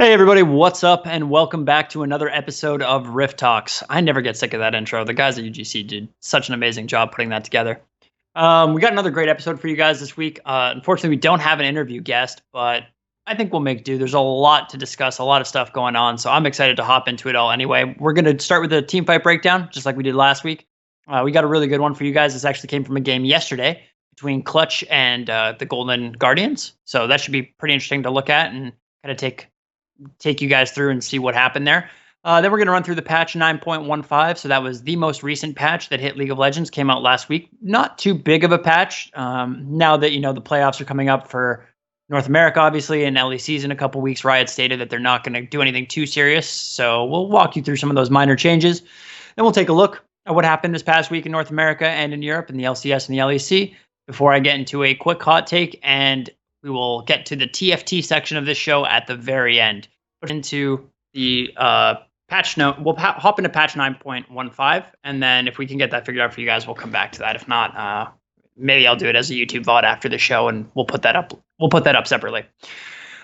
Hey everybody, what's up and welcome back to another episode of Rift Talks. I never get sick of that intro. The guys at UGC did such an amazing job putting that together. We got another great episode for you guys this week. Unfortunately, we don't have an interview guest, but I think we'll make do. There's a lot to discuss, a lot of stuff going on, so I'm excited to hop into it all anyway. We're going to start with the Teamfight Breakdown, just like we did last week. We got a really good one for you guys. This actually came from a game yesterday between Clutch and the Golden Guardians, so that should be pretty interesting to look at and kind of take you guys through and see what happened there. Then we're going to run through the patch 9.15. So that was the most recent patch that hit League of Legends, came out last week. Not too big of a patch. Now that, the playoffs are coming up for North America, obviously, and LEC's in a couple weeks, Riot stated that they're not going to do anything too serious. So we'll walk you through some of those minor changes. Then we'll take a look at what happened this past week in North America and in Europe, in the LCS and the LEC, before I get into a quick hot take, and we will get to the TFT section of this show at the very end. Into the patch note, we'll hop into patch 9.15, and then if we can get that figured out for you guys, we'll come back to that. If not, maybe I'll do it as a YouTube VOD after the show, and we'll put that up. We'll put that up separately.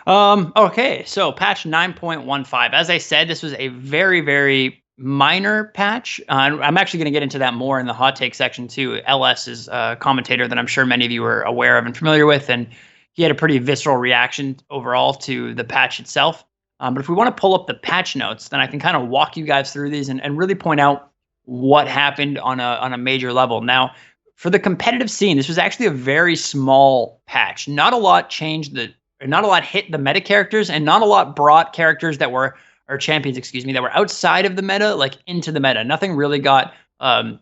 Okay, so patch 9.15. As I said, this was a very, very minor patch. I'm actually going to get into that more in the hot take section too. LS is a commentator that I'm sure many of you are aware of and familiar with, and he had a pretty visceral reaction overall to the patch itself. But if we want to pull up the patch notes, then I can kind of walk you guys through these and really point out what happened on a major level. Now, for the competitive scene, this was actually a very small patch. Not a lot changed not a lot hit the meta characters, and not a lot brought characters that were, or champions, that were outside of the meta, like into the meta. Nothing really got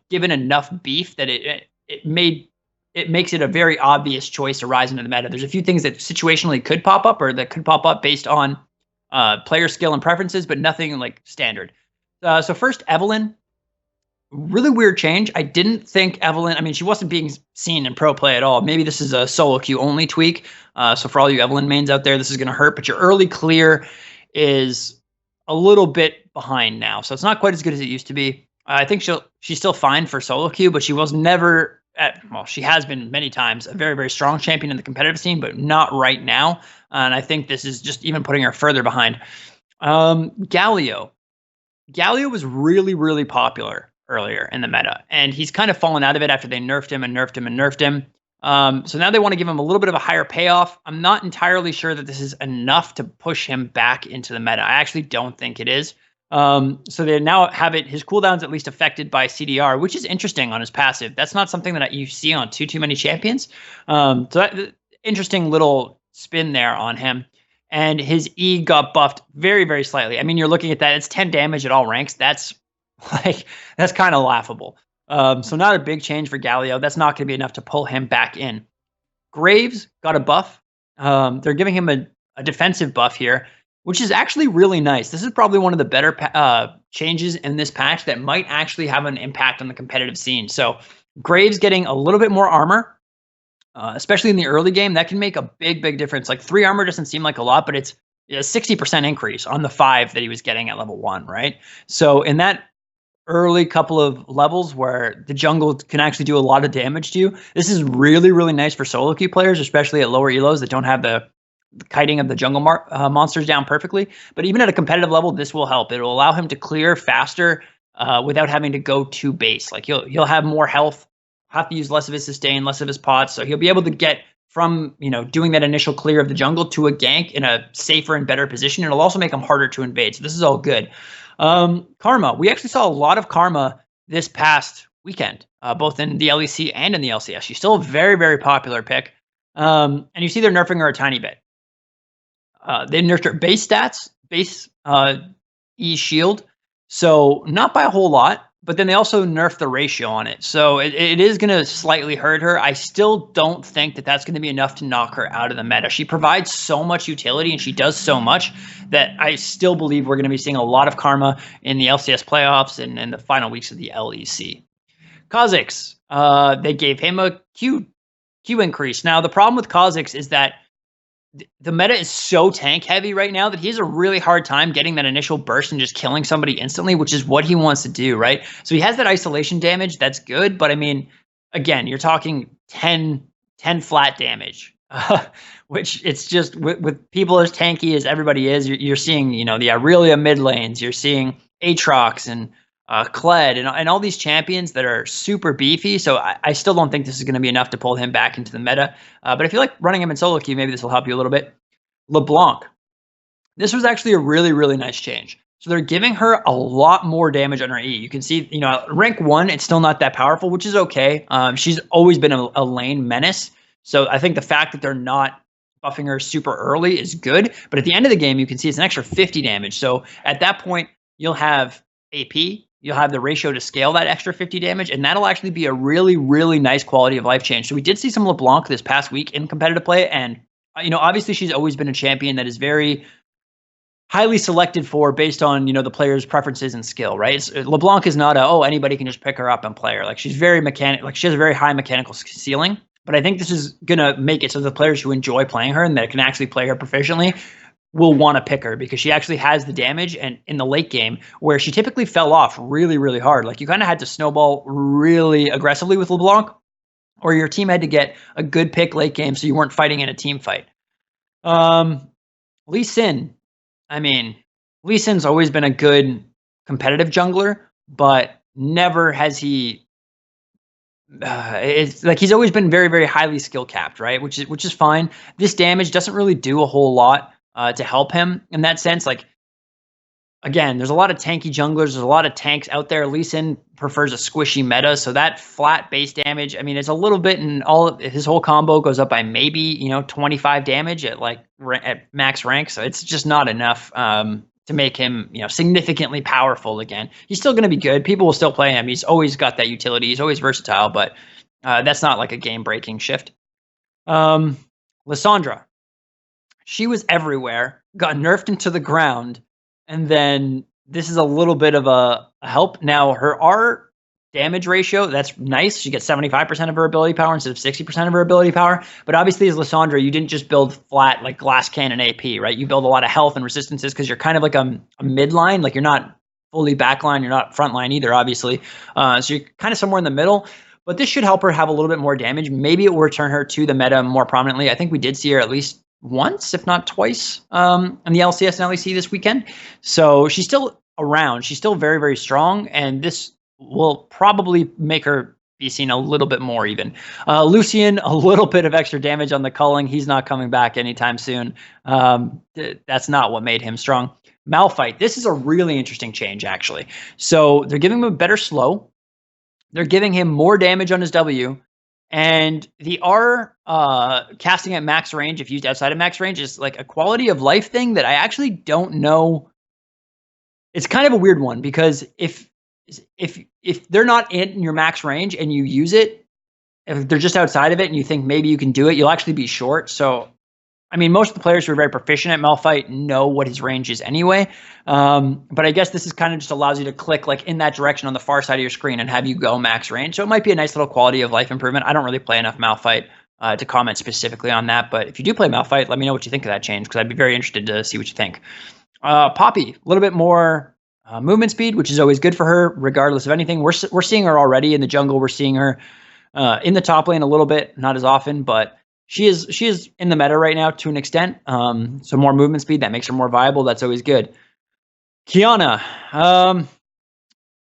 given enough beef that it makes it a very obvious choice to rise into the meta. There's a few things that situationally could pop up, or that could pop up based on player skill and preferences, but nothing like standard. So first, Evelynn, really weird change. I didn't think Evelynn, she wasn't being seen in pro play at all. Maybe this is a solo queue only tweak. So for all you Evelynn mains out there, this is going to hurt, but your early clear is a little bit behind now. So it's not quite as good as it used to be. I think she's still fine for solo queue, but she was never she has been many times a very, very strong champion in the competitive scene, but not right now. And I think this is just even putting her further behind. Galio was really, really popular earlier in the meta, and he's kind of fallen out of it after they nerfed him. So now they want to give him a little bit of a higher payoff. I'm not entirely sure that this is enough to push him back into the meta. I actually don't think it is. So they now have his cooldown's at least affected by CDR, which is interesting on his passive. That's not something that you see on too many champions. So that interesting little spin there on him. And his E got buffed very, very slightly. You're looking at that. It's 10 damage at all ranks. That's kind of laughable. So not a big change for Galio. That's not going to be enough to pull him back in. Graves got a buff. They're giving him a defensive buff here, which is actually really nice. This is probably one of the better changes in this patch that might actually have an impact on the competitive scene. So Graves getting a little bit more armor, especially in the early game, that can make a big, big difference. Like 3 armor doesn't seem like a lot, but it's a 60% increase on the 5 that he was getting at level 1, right? So in that early couple of levels where the jungle can actually do a lot of damage to you, this is really, really nice for solo queue players, especially at lower elos that don't have the kiting of the jungle monsters down perfectly. But even at a competitive level, this will help. It will allow him to clear faster without having to go to base. Like he'll have more health, have to use less of his sustain, less of his pots. So he'll be able to get from doing that initial clear of the jungle to a gank in a safer and better position. It'll also make him harder to invade. So this is all good. Karma, we actually saw a lot of Karma this past weekend, both in the LEC and in the LCS. She's still a very, very popular pick. And you see they're nerfing her a tiny bit. They nerfed her base stats, base E shield, so not by a whole lot, but then they also nerfed the ratio on it. So it is going to slightly hurt her. I still don't think that that's going to be enough to knock her out of the meta. She provides so much utility and she does so much that I still believe we're going to be seeing a lot of Karma in the LCS playoffs and in the final weeks of the LEC. Kha'Zix, they gave him a Q increase. Now, the problem with Kha'Zix is that the meta is so tank heavy right now that he has a really hard time getting that initial burst and just killing somebody instantly, which is what he wants to do, right? So he has that isolation damage. That's good. But again, you're talking 10 flat damage which it's just with people as tanky as everybody is, you're seeing, the Aurelia mid lanes, you're seeing Aatrox and Kled and all these champions that are super beefy. So I still don't think this is going to be enough to pull him back into the meta. But if you like running him in solo queue, maybe this will help you a little bit. LeBlanc. This was actually a really, really nice change. So they're giving her a lot more damage on her E. You can see, rank 1, it's still not that powerful, which is okay. She's always been a lane menace. So I think the fact that they're not buffing her super early is good. But at the end of the game, you can see it's an extra 50 damage. So at that point, you'll have AP. You'll have the ratio to scale that extra 50 damage. And that'll actually be a really, really nice quality of life change. So we did see some LeBlanc this past week in competitive play. And, obviously she's always been a champion that is very highly selected for based on, the player's preferences and skill, right? LeBlanc is not anybody can just pick her up and play her. Like she's very she has a very high mechanical ceiling. But I think this is going to make it so the players who enjoy playing her and that can actually play her proficiently will want to pick her because she actually has the damage and in the late game where she typically fell off really, really hard. Like you kind of had to snowball really aggressively with LeBlanc or your team had to get a good pick late game so you weren't fighting in a team fight. Lee Sin. I mean, Lee Sin's always been a good competitive jungler, but never has he it's like he's always been very, very highly skill capped, right? Which is fine. This damage doesn't really do a whole lot to help him in that sense. Like again, there's a lot of tanky junglers. There's a lot of tanks out there. Lee Sin prefers a squishy meta, so that flat base damage. I mean, it's a little bit, and his whole combo goes up by maybe 25 damage at max rank. So it's just not enough to make him, significantly powerful again. He's still going to be good. People will still play him. He's always got that utility. He's always versatile, but that's not like a game-breaking shift. Lissandra. She was everywhere, got nerfed into the ground, and then this is a little bit of a help. Now, her R damage ratio, that's nice. She gets 75% of her ability power instead of 60% of her ability power. But obviously, as Lissandra, you didn't just build flat like glass cannon AP, right? You build a lot of health and resistances because you're kind of like a midline. Like you're not fully backline, you're not frontline either, obviously. So you're kind of somewhere in the middle. But this should help her have a little bit more damage. Maybe it will return her to the meta more prominently. I think we did see her at least once, if not twice, in the LCS and LEC this weekend. So she's still around. She's still very, very strong. And this will probably make her be seen a little bit more even. Lucian, a little bit of extra damage on the culling. He's not coming back anytime soon. That's not what made him strong. Malphite, this is a really interesting change, actually. So they're giving him a better slow. They're giving him more damage on his W. And the R casting at max range, if used outside of max range, is like a quality of life thing that I actually don't know. It's kind of a weird one because if they're not in your max range and you use it, if they're just outside of it and you think maybe you can do it, you'll actually be short. So, I mean, most of the players who are very proficient at Malphite know what his range is anyway. But I guess this is kind of just allows you to click like in that direction on the far side of your screen and have you go max range. So it might be a nice little quality of life improvement. I don't really play enough Malphite to comment specifically on that. But if you do play Malphite, let me know what you think of that change because I'd be very interested to see what you think. Poppy, a little bit more movement speed, which is always good for her, regardless of anything. We're seeing her already in the jungle. We're seeing her in the top lane a little bit, not as often, but she is in the meta right now to an extent. So more movement speed, that makes her more viable. That's always good. Kiana.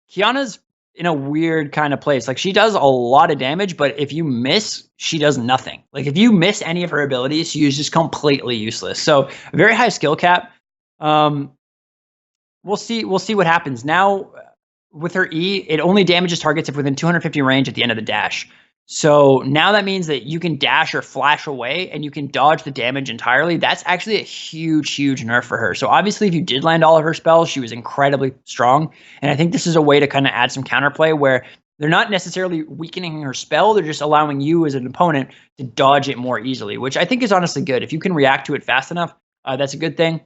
Kiana's in a weird kind of place. Like she does a lot of damage, but if you miss, she does nothing. Like if you miss any of her abilities, she is just completely useless. So very high skill cap. We'll see what happens. Now, with her E, it only damages targets if within 250 range at the end of the dash. So now that means that you can dash or flash away and you can dodge the damage entirely. That's actually a huge, huge nerf for her. So obviously, if you did land all of her spells, she was incredibly strong. And I think this is a way to kind of add some counterplay where they're not necessarily weakening her spell. They're just allowing you as an opponent to dodge it more easily, which I think is honestly good. If you can react to it fast enough, that's a good thing.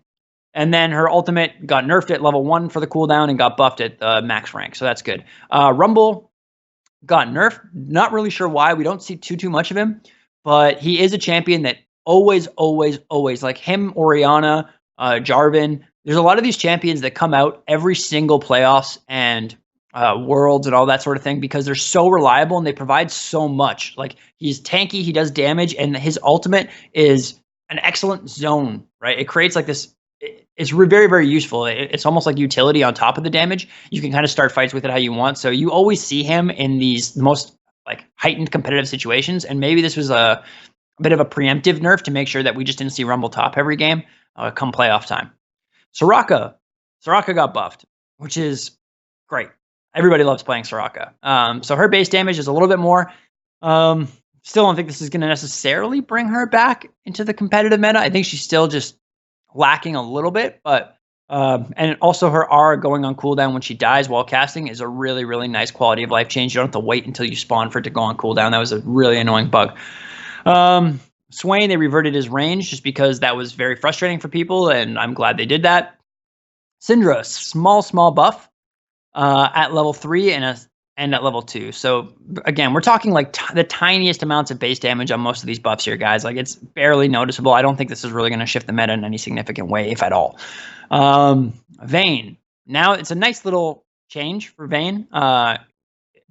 And then her ultimate got nerfed at level 1 for the cooldown and got buffed at max rank. So that's good. Rumble got nerfed. Not really sure why. We don't see too much of him. But he is a champion that always, like him, Orianna, Jarvan. There's a lot of these champions that come out every single playoffs and worlds and all that sort of thing, because they're so reliable and they provide so much. Like, he's tanky, he does damage, and his ultimate is an excellent zone, right? It creates like this. It's very, very useful. It's almost like utility on top of the damage. You can kind of start fights with it how you want. So you always see him in these most like heightened competitive situations. And maybe this was a bit of a preemptive nerf to make sure that we just didn't see Rumble top every game come playoff time. Soraka got buffed, which is great. Everybody loves playing Soraka. So her base damage is a little bit more. Still don't think this is going to necessarily bring her back into the competitive meta. I think she's still just lacking a little bit, but and also her R going on cooldown when she dies while casting is a really, really nice quality of life change. You don't have to wait until you spawn for it to go on cooldown. That was a really annoying bug. Swain, they reverted his range just because that was very frustrating for people, and I'm glad they did that. Syndra, small buff at level 3 and at level 2. So again, we're talking like the tiniest amounts of base damage on most of these buffs here, guys. Like, it's barely noticeable. I don't think this is really going to shift the meta in any significant way, if at all. Vayne. Now it's a nice little change for Vayne.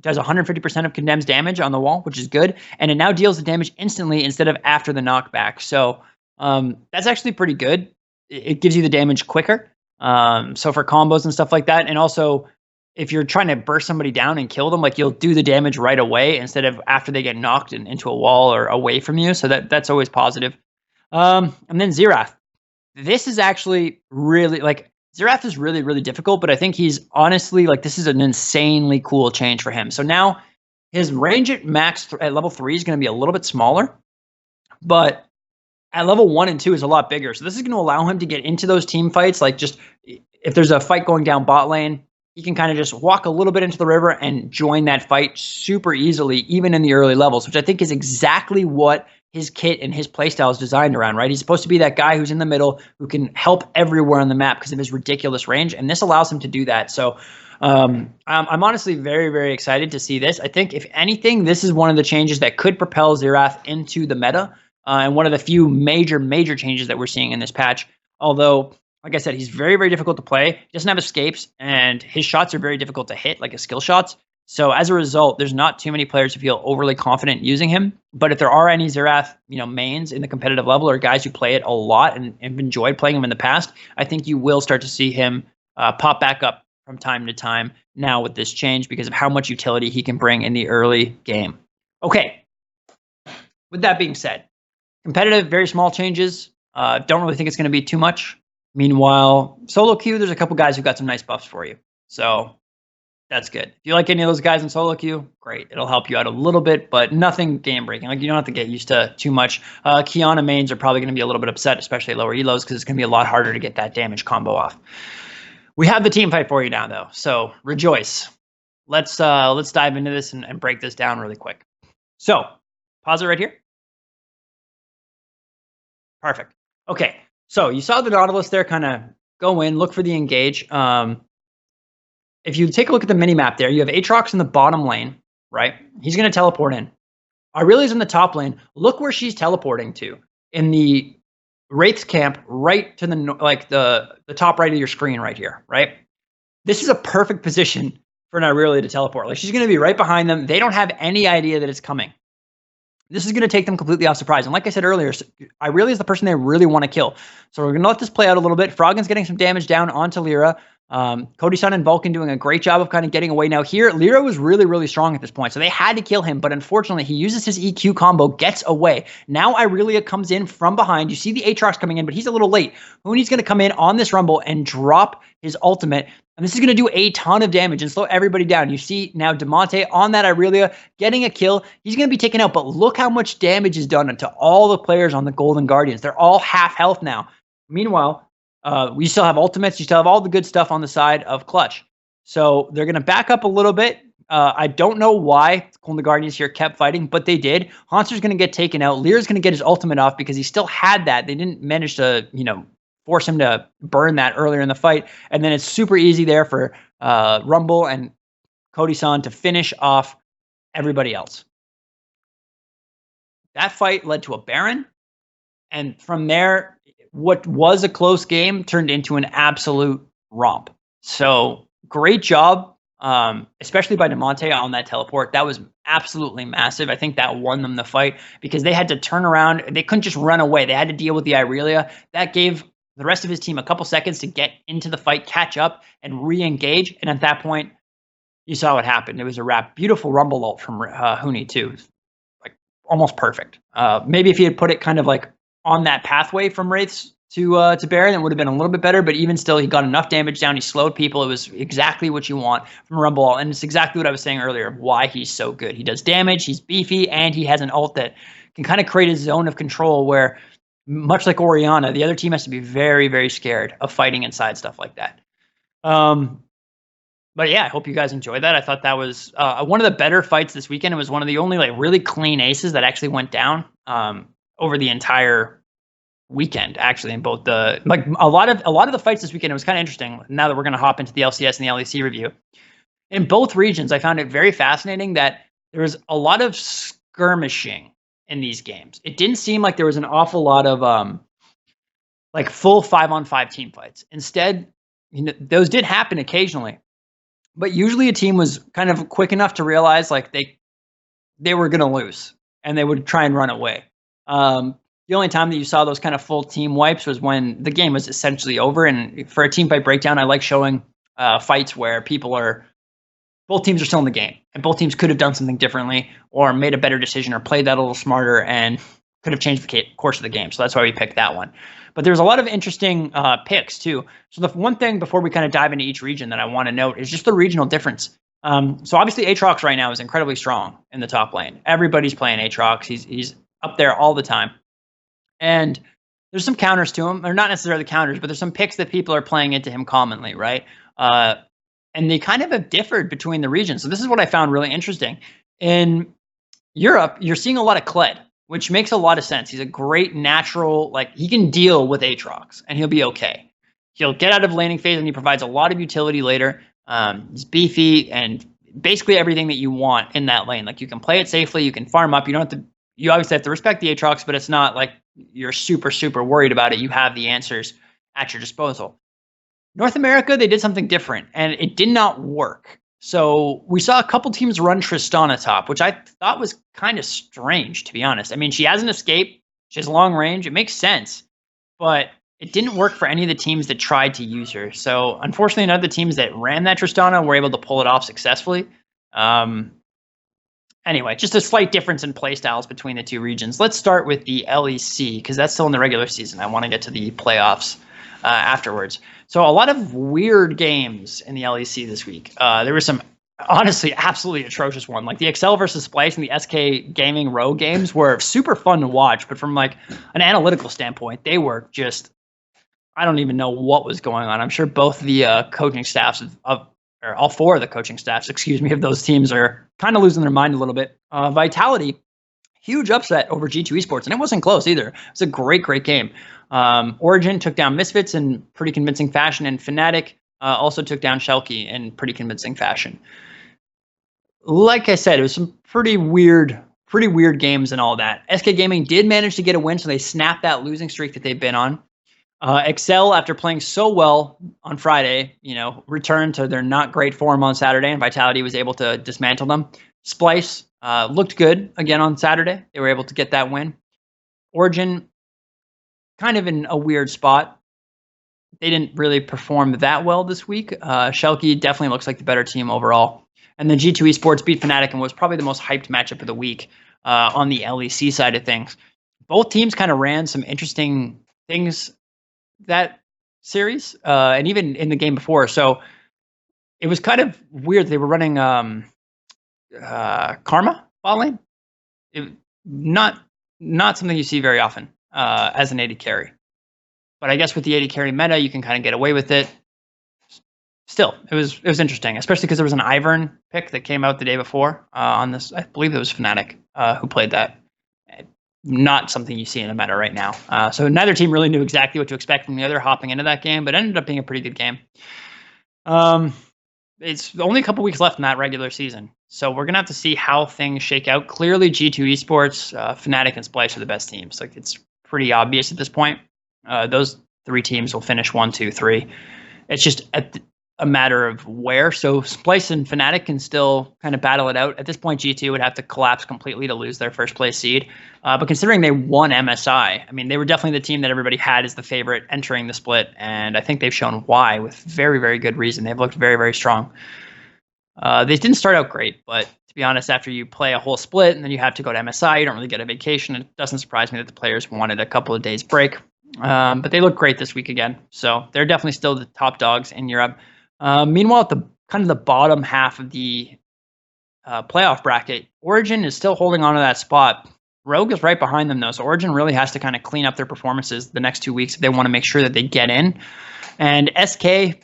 Does 150% of condemns damage on the wall, which is good. And it now deals the damage instantly instead of after the knockback. So that's actually pretty good. It gives you the damage quicker. So for combos and stuff like that. And also, if you're trying to burst somebody down and kill them, like, you'll do the damage right away instead of after they get knocked into a wall or away from you. So that's always positive. And then Xerath. This is actually really, like, Xerath is really, really difficult, but I think he's honestly, like, this is an insanely cool change for him. So now his range at max at level 3 is going to be a little bit smaller, but at level 1 and 2 is a lot bigger. So this is going to allow him to get into those team fights. Like, just if there's a fight going down bot lane, he can kind of just walk a little bit into the river and join that fight super easily, even in the early levels, which I think is exactly what his kit and his playstyle is designed around, right? He's supposed to be that guy who's in the middle, who can help everywhere on the map because of his ridiculous range, and this allows him to do that. So I'm honestly very, very excited to see this. I think, if anything, this is one of the changes that could propel Xerath into the meta, and one of the few major changes that we're seeing in this patch. Although, like I said, he's very, very difficult to play. He doesn't have escapes, and his shots are very difficult to hit, like his skill shots. So as a result, there's not too many players who feel overly confident using him. But if there are any Xerath, mains in the competitive level, or guys who play it a lot and have enjoyed playing him in the past, I think you will start to see him pop back up from time to time now with this change, because of how much utility he can bring in the early game. Okay. With that being said, competitive, very small changes. Don't really think it's going to be too much. Meanwhile, solo queue, there's a couple guys who got some nice buffs for you. So that's good. If you like any of those guys in solo queue, great. It'll help you out a little bit, but nothing game breaking. Like, you don't have to get used to too much. Kiana mains are probably going to be a little bit upset, especially at lower elos, because it's going to be a lot harder to get that damage combo off. We have the team fight for you now, though, so rejoice. Let's dive into this and break this down really quick. So pause it right here. Perfect. Okay. So you saw the Nautilus there kind of go in, look for the engage. If you take a look at the mini map there, you have Aatrox in the bottom lane, right? He's going to teleport in. Aurelia's in the top lane. Look where she's teleporting to, in the Wraith's camp, right to the top right of your screen right here, right? This is a perfect position for an Aurelia to teleport. Like, she's going to be right behind them. They don't have any idea that it's coming. This is going to take them completely off surprise. And like I said earlier, Aurelia is the person they really want to kill. So we're going to let this play out a little bit. Froggen's getting some damage down onto Lyra. Cody-san and Vulcan doing a great job of kind of getting away. Now here, Lyra was really, really strong at this point, so they had to kill him, but unfortunately, he uses his EQ combo, gets away. Now Aurelia comes in from behind. You see the Aatrox coming in, but he's a little late. Huni's going to come in on this Rumble and drop his ultimate, and this is going to do a ton of damage and slow everybody down. You see now DeMonte on that Aurelia getting a kill. He's going to be taken out, but look how much damage is done to all the players on the Golden Guardians. They're all half health now. Meanwhile, we still have ultimates. You still have all the good stuff on the side of Clutch. So they're going to back up a little bit. I don't know why Golden Guardians here kept fighting, but they did. Haunter's going to get taken out. Lear's going to get his ultimate off because he still had that. They didn't manage to, force him to burn that earlier in the fight. And then it's super easy there for Rumble and Cody-san to finish off everybody else. That fight led to a Baron. And from there, what was a close game turned into an absolute romp. So great job especially by DeMonte on that teleport. That was absolutely massive. I think that won them the fight because they had to turn around. They couldn't just run away. They had to deal with the Irelia. That gave the rest of his team a couple seconds to get into the fight, catch up, and re-engage. And at that point, you saw what happened. It was a wrap. Beautiful Rumble ult from Huni too. Like almost perfect. Maybe if he had put it kind of like on that pathway from Wraiths to Baron, it would have been a little bit better. But even still, he got enough damage down. He slowed people. It was exactly what you want from Rumble ult. And it's exactly what I was saying earlier of why he's so good. He does damage, he's beefy, and he has an ult that can kind of create a zone of control where, much like Orianna, the other team has to be very, very scared of fighting inside stuff like that. But yeah, I hope you guys enjoyed that. I thought that was one of the better fights this weekend. It was one of the only like really clean aces that actually went down over the entire weekend, actually, in both the like a lot of the fights this weekend. It was kind of interesting. Now that we're going to hop into the LCS and the LEC review, in both regions, I found it very fascinating that there was a lot of skirmishing in these games. It didn't seem like there was an awful lot of like full 5-on-5 team fights. Instead, those did happen occasionally, but usually a team was kind of quick enough to realize like they were going to lose and they would try and run away. The only time that you saw those kind of full team wipes was when the game was essentially over. And for a Teamfight Breakdown, I like showing fights where both teams are still in the game and both teams could have done something differently or made a better decision or played that a little smarter and could have changed the course of the game. So that's why we picked that one. But there's a lot of interesting picks too. So the one thing before we kind of dive into each region that I want to note is just the regional difference. So obviously Aatrox right now is incredibly strong in the top lane. Everybody's playing Aatrox. He's up there all the time. And there's some counters to him, or not necessarily counters, but there's some picks that people are playing into him commonly, right? And they kind of have differed between the regions. So this is what I found really interesting. In Europe, you're seeing a lot of Kled, which makes a lot of sense. He's a great natural, like he can deal with Aatrox and he'll be okay. He'll get out of laning phase and he provides a lot of utility later. He's beefy and basically everything that you want in that lane. Like you can play it safely, you can farm up. You don't have to. You obviously have to respect the Aatrox, but it's not like you're super, super worried about it. You have the answers at your disposal. North America, they did something different, and it did not work. So we saw a couple teams run Tristana top, which I thought was kind of strange, to be honest. I mean, she has an escape. She has long range. It makes sense. But it didn't work for any of the teams that tried to use her. So unfortunately, none of the teams that ran that Tristana were able to pull it off successfully. Anyway, just a slight difference in playstyles between the two regions. Let's start with the LEC, because that's still in the regular season. I want to get to the playoffs afterwards. So a lot of weird games in the LEC this week. There were some, honestly, absolutely atrocious one. Like the Excel versus Splice and the SK Gaming Row games were super fun to watch, but from like an analytical standpoint, they were just, I don't even know what was going on. I'm sure both the coaching staffs or all four of the coaching staffs, of those teams are kind of losing their mind a little bit. Vitality, huge upset over G2 Esports, and it wasn't close either. It was a great, great game. Origin took down Misfits in pretty convincing fashion, and Fnatic also took down Schalke in pretty convincing fashion. Like I said, it was some pretty weird games and all that. SK Gaming did manage to get a win, so they snapped that losing streak that they've been on. Excel, after playing so well on Friday, returned to their not great form on Saturday, and Vitality was able to dismantle them. Splice looked good again on Saturday. They were able to get that win. Origin, kind of in a weird spot. They didn't really perform that well this week. Schalke definitely looks like the better team overall. And then G2 Esports beat Fnatic and was probably the most hyped matchup of the week on the LEC side of things. Both teams kind of ran some interesting things that series, and even in the game before. So it was kind of weird. They were running Karma bot lane. Not something you see very often as an AD carry. But I guess with the AD carry meta, you can kind of get away with it. Still, it was interesting, especially because there was an Ivern pick that came out the day before on this. I believe it was Fnatic who played that. Not something you see in a meta right now. So neither team really knew exactly what to expect from the other hopping into that game, but it ended up being a pretty good game. It's only a couple weeks left in that regular season, so we're going to have to see how things shake out. Clearly, G2 Esports, Fnatic, and Splice are the best teams. Like, it's pretty obvious at this point. Those three teams will finish 1, 2, 3. It's just a matter of where. So Splice and Fnatic can still kind of battle it out. At this point, G2 would have to collapse completely to lose their first place seed. But considering they won MSI, I mean, they were definitely the team that everybody had as the favorite entering the split. And I think they've shown why with very, very good reason. They've looked very, very strong. They didn't start out great, but to be honest, after you play a whole split and then you have to go to MSI, you don't really get a vacation. It doesn't surprise me that the players wanted a couple of days break. But they look great this week again. So they're definitely still the top dogs in Europe. Meanwhile, at the kind of the bottom half of the playoff bracket, Origin is still holding on to that spot. Rogue is right behind them, though, so Origin really has to kind of clean up their performances the next 2 weeks if they want to make sure that they get in. And SK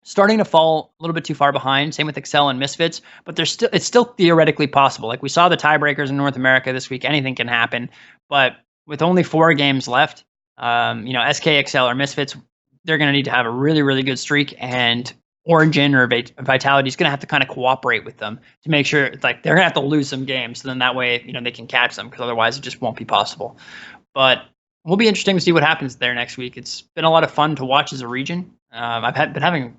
starting to fall a little bit too far behind. Same with Excel and Misfits, but it's still theoretically possible. Like we saw the tiebreakers in North America this week, anything can happen. But with only 4 games left, SK, Excel, or Misfits, they're going to need to have a really, really good streak, and Origin or Vitality is going to have to kind of cooperate with them to make sure it's like they're going to have to lose some games. So then that way, they can catch them, because otherwise it just won't be possible. But it will be interesting to see what happens there next week. It's been a lot of fun to watch as a region. I've been having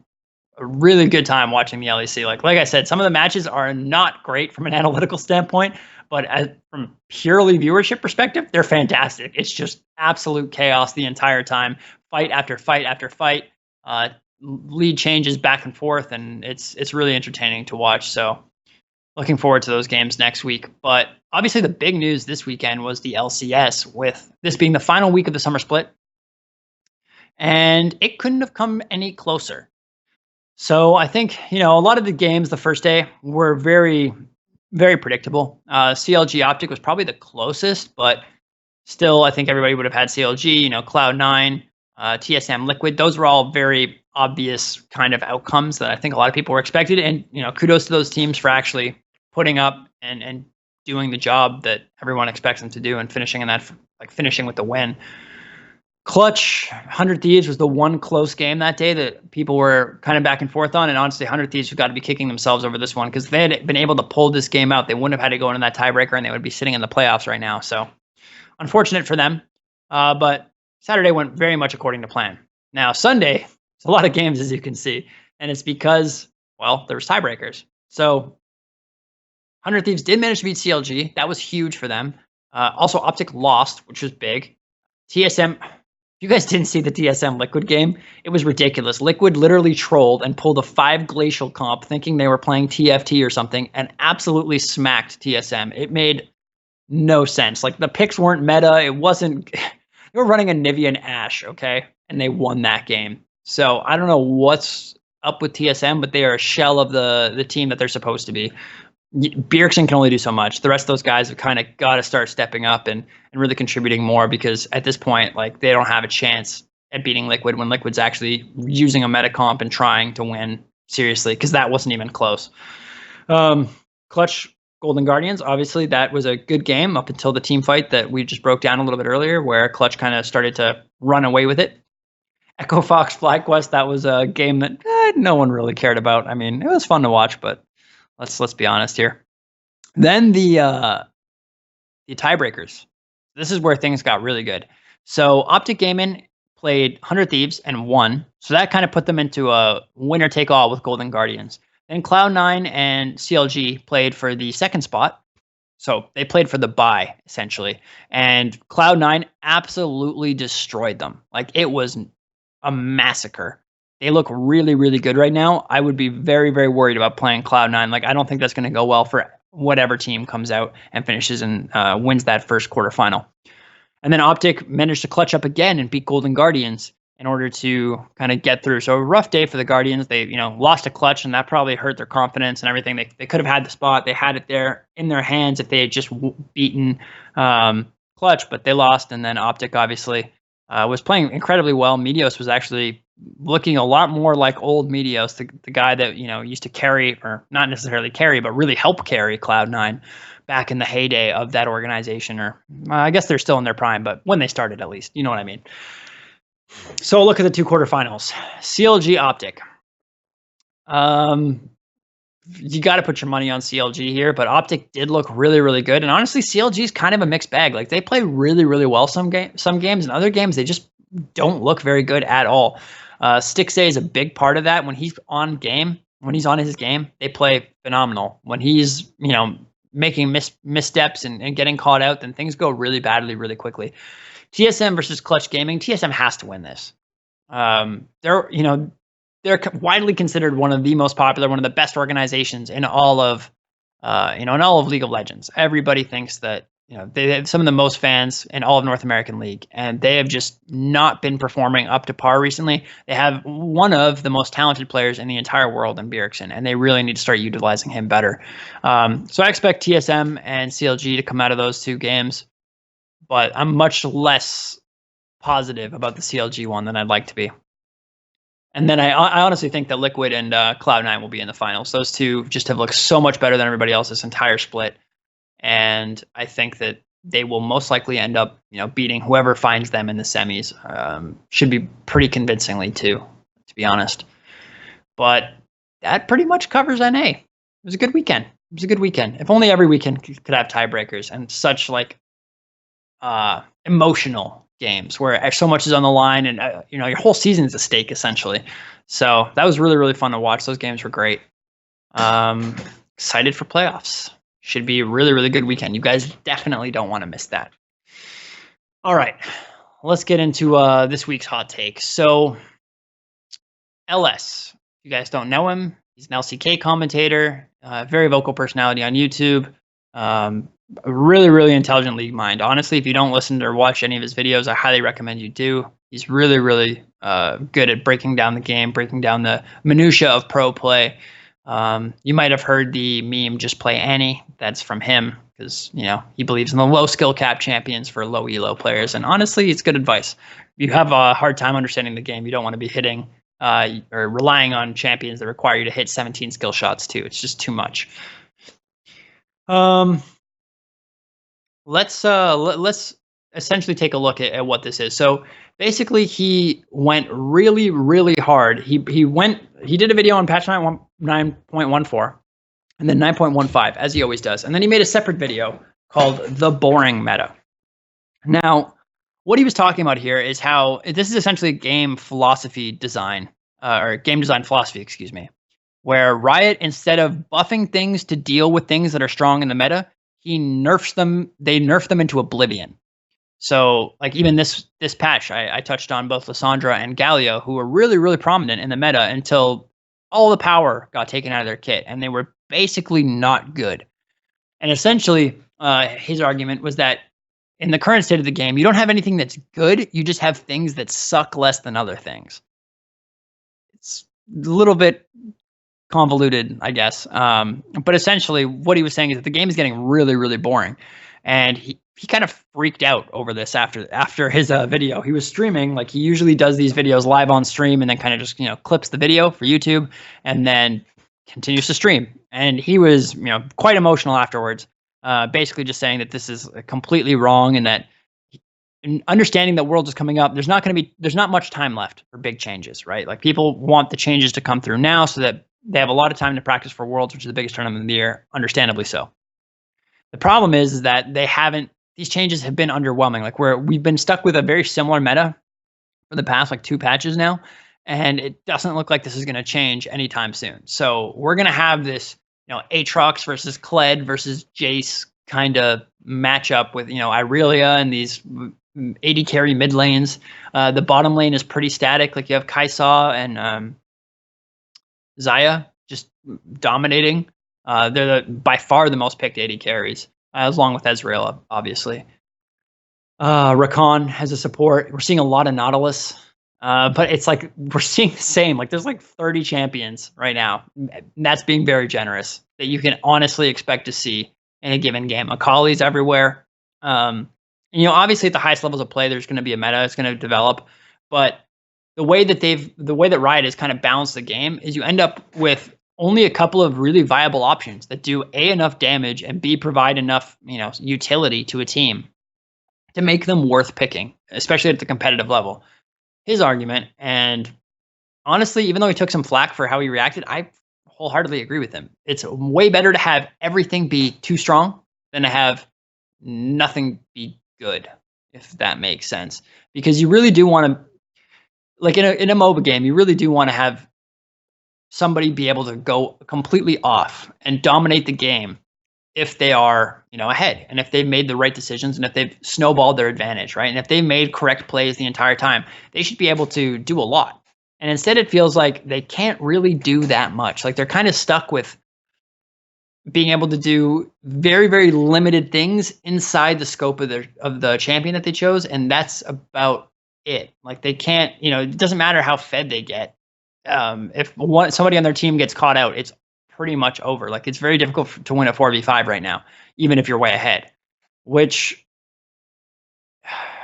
a really good time watching the LEC. Like I said, some of the matches are not great from an analytical standpoint, but from purely viewership perspective, they're fantastic. It's just absolute chaos the entire time. Fight after fight after fight. Lead changes back and forth, and it's really entertaining to watch. So looking forward to those games next week. But obviously the big news this weekend was the LCS, with this being the final week of the summer split. And it couldn't have come any closer. So I think, a lot of the games the first day were very, very predictable. CLG Optic was probably the closest, but still I think everybody would have had CLG, Cloud9, TSM Liquid. Those were all very obvious kind of outcomes that I think a lot of people were expected. And, kudos to those teams for actually putting up and doing the job that everyone expects them to do and finishing with the win. Clutch, 100 Thieves was the one close game that day that people were kind of back and forth on. And honestly, 100 Thieves have got to be kicking themselves over this one, because if they had been able to pull this game out, they wouldn't have had to go into that tiebreaker, and they would be sitting in the playoffs right now. So unfortunate for them. But Saturday went very much according to plan. Now, Sunday, it's a lot of games, as you can see. And it's because, there was tiebreakers. So 100 Thieves did manage to beat CLG. That was huge for them. Also, Optic lost, which was big. TSM... If you guys didn't see the TSM Liquid game, it was ridiculous. Liquid literally trolled and pulled a 5 Glacial comp thinking they were playing TFT or something, and absolutely smacked TSM. It made no sense. Like, the picks weren't meta. It wasn't... They were running a Nivea and Ashe, okay? And they won that game. So I don't know what's up with TSM, but they are a shell of the team that they're supposed to be. Bjergsen can only do so much. The rest of those guys have kind of got to start stepping up and really contributing more, because at this point, they don't have a chance at beating Liquid when Liquid's actually using a meta comp and trying to win seriously, because that wasn't even close. Clutch Golden Guardians, obviously that was a good game up until the team fight that we just broke down a little bit earlier, where Clutch kind of started to run away with it. Echo Fox FlyQuest, that was a game that no one really cared about. I mean, it was fun to watch, but let's be honest here. Then the tiebreakers. This is where things got really good. So Optic Gaming played 100 Thieves and won. So that kind of put them into a winner-take-all with Golden Guardians. Then Cloud9 and CLG played for the second spot. So they played for the bye, essentially. And Cloud9 absolutely destroyed them. It was a massacre. They look really, really good right now. I would be very, very worried about playing Cloud9. I don't think that's going to go well for whatever team comes out and finishes and wins that first quarterfinal. And then Optic managed to clutch up again and beat Golden Guardians in order to kind of get through. So a rough day for the Guardians. They, lost a clutch, and that probably hurt their confidence and everything. They could have had the spot. They had it there in their hands if they had just beaten Clutch, but they lost. And then Optic obviously was playing incredibly well. Meteos was actually looking a lot more like old Meteos, the guy that used to carry, or not necessarily carry, but really help carry Cloud9 back in the heyday of that organization. Or I guess they're still in their prime, but when they started, at least, you know what I mean. So look at the 2 quarterfinals. CLG Optic. You got to put your money on CLG here, but Optic did look really, really good. And honestly, CLG is kind of a mixed bag. They play really, really well some games, and other games they just don't look very good at all. Stixay is a big part of that. When he's on his game, they play phenomenal. When he's, making missteps and getting caught out, then things go really badly really quickly. TSM versus Clutch Gaming. TSM has to win this. They're widely considered one of the most popular, one of the best organizations in all of, in all of League of Legends. Everybody thinks that, they have some of the most fans in all of North American League, and they have just not been performing up to par recently. They have one of the most talented players in the entire world in Bjergsen, and they really need to start utilizing him better. So I expect TSM and CLG to come out of those two games, but I'm much less positive about the CLG one than I'd like to be. And then I honestly think that Liquid and Cloud9 will be in the finals. Those two just have looked so much better than everybody else this entire split. And I think that they will most likely end up, beating whoever finds them in the semis. Should be pretty convincingly too, to be honest. But that pretty much covers NA. It was a good weekend. If only every weekend could have tiebreakers and such emotional games where so much is on the line and your whole season is at stake essentially. So that was really, really fun to watch. Those games were great. Excited for playoffs. Should be a really, really good weekend. You guys definitely don't want to miss that. All right, let's get into this week's hot take. So LS, if you guys don't know him, he's an LCK commentator, very vocal personality on YouTube. A really, really intelligent league mind. Honestly, if you don't listen or watch any of his videos, I highly recommend you do. He's really, really good at breaking down the game, breaking down the minutia of pro play. You might have heard the meme, just play Annie. That's from him because, he believes in the low skill cap champions for low elo players. And honestly, it's good advice. If you have a hard time understanding the game, you don't want to be hitting or relying on champions that require you to hit 17 skill shots too. It's just too much. Let's essentially take a look at what this is. So basically, he went really, really hard. He did a video on patch 9.14 and then 9.15, as he always does. And then he made a separate video called The Boring Meta. Now, what he was talking about here is how this is essentially game philosophy design, or game design philosophy, excuse me, where Riot, instead of buffing things to deal with things that are strong in the meta, they nerf them into oblivion. So, even this patch, I touched on both Lissandra and Galio, who were really, really prominent in the meta until all the power got taken out of their kit, and they were basically not good. And essentially, his argument was that in the current state of the game, you don't have anything that's good, you just have things that suck less than other things. It's a little bit convoluted, I guess. But essentially, what he was saying is that the game is getting really, really boring. And he kind of freaked out over this after his video. He was streaming, like he usually does these videos live on stream and then kind of just, clips the video for YouTube and then continues to stream. And he was, quite emotional afterwards, basically just saying that this is completely wrong and that understanding that Worlds is coming up, there's not much time left for big changes, right? Like people want the changes to come through now so that they have a lot of time to practice for Worlds, which is the biggest tournament of the year, understandably so. The problem is that these changes have been underwhelming. Like we've been stuck with a very similar meta for the past 2 patches now, and it doesn't look like this is going to change anytime soon. So we're going to have this, Aatrox versus Kled versus Jace kind of matchup with, Irelia and these AD carry mid lanes. The bottom lane is pretty static. Like you have Kai'Sa and Xayah just dominating. They're by far the most picked AD carries, along with Ezreal, obviously. Rakan has a support. We're seeing a lot of Nautilus, but it's like we're seeing the same. Like there's 30 champions right now. And that's being very generous that you can honestly expect to see in a given game. Akali's everywhere. Obviously at the highest levels of play, there's going to be a meta. It's going to develop, but the way that Riot has kind of balanced the game is you end up with only a couple of really viable options that do A, enough damage, and B, provide enough, utility to a team to make them worth picking, especially at the competitive level. His argument, and honestly, even though he took some flack for how he reacted, I wholeheartedly agree with him. It's way better to have everything be too strong than to have nothing be good, if that makes sense. Because you really do want to, like in a MOBA game, you really do want to have somebody be able to go completely off and dominate the game if they are, ahead, and if they've made the right decisions, and if they've snowballed their advantage, right? And if they made correct plays the entire time, they should be able to do a lot. And instead, it feels like they can't really do that much. Like they're kind of stuck with being able to do very, very limited things inside the scope of the champion that they chose, and that's about it. Like they can't, it doesn't matter how fed they get. If somebody on their team gets caught out, it's pretty much over. Like it's very difficult to win a 4v5 right now, even if you're way ahead. Which,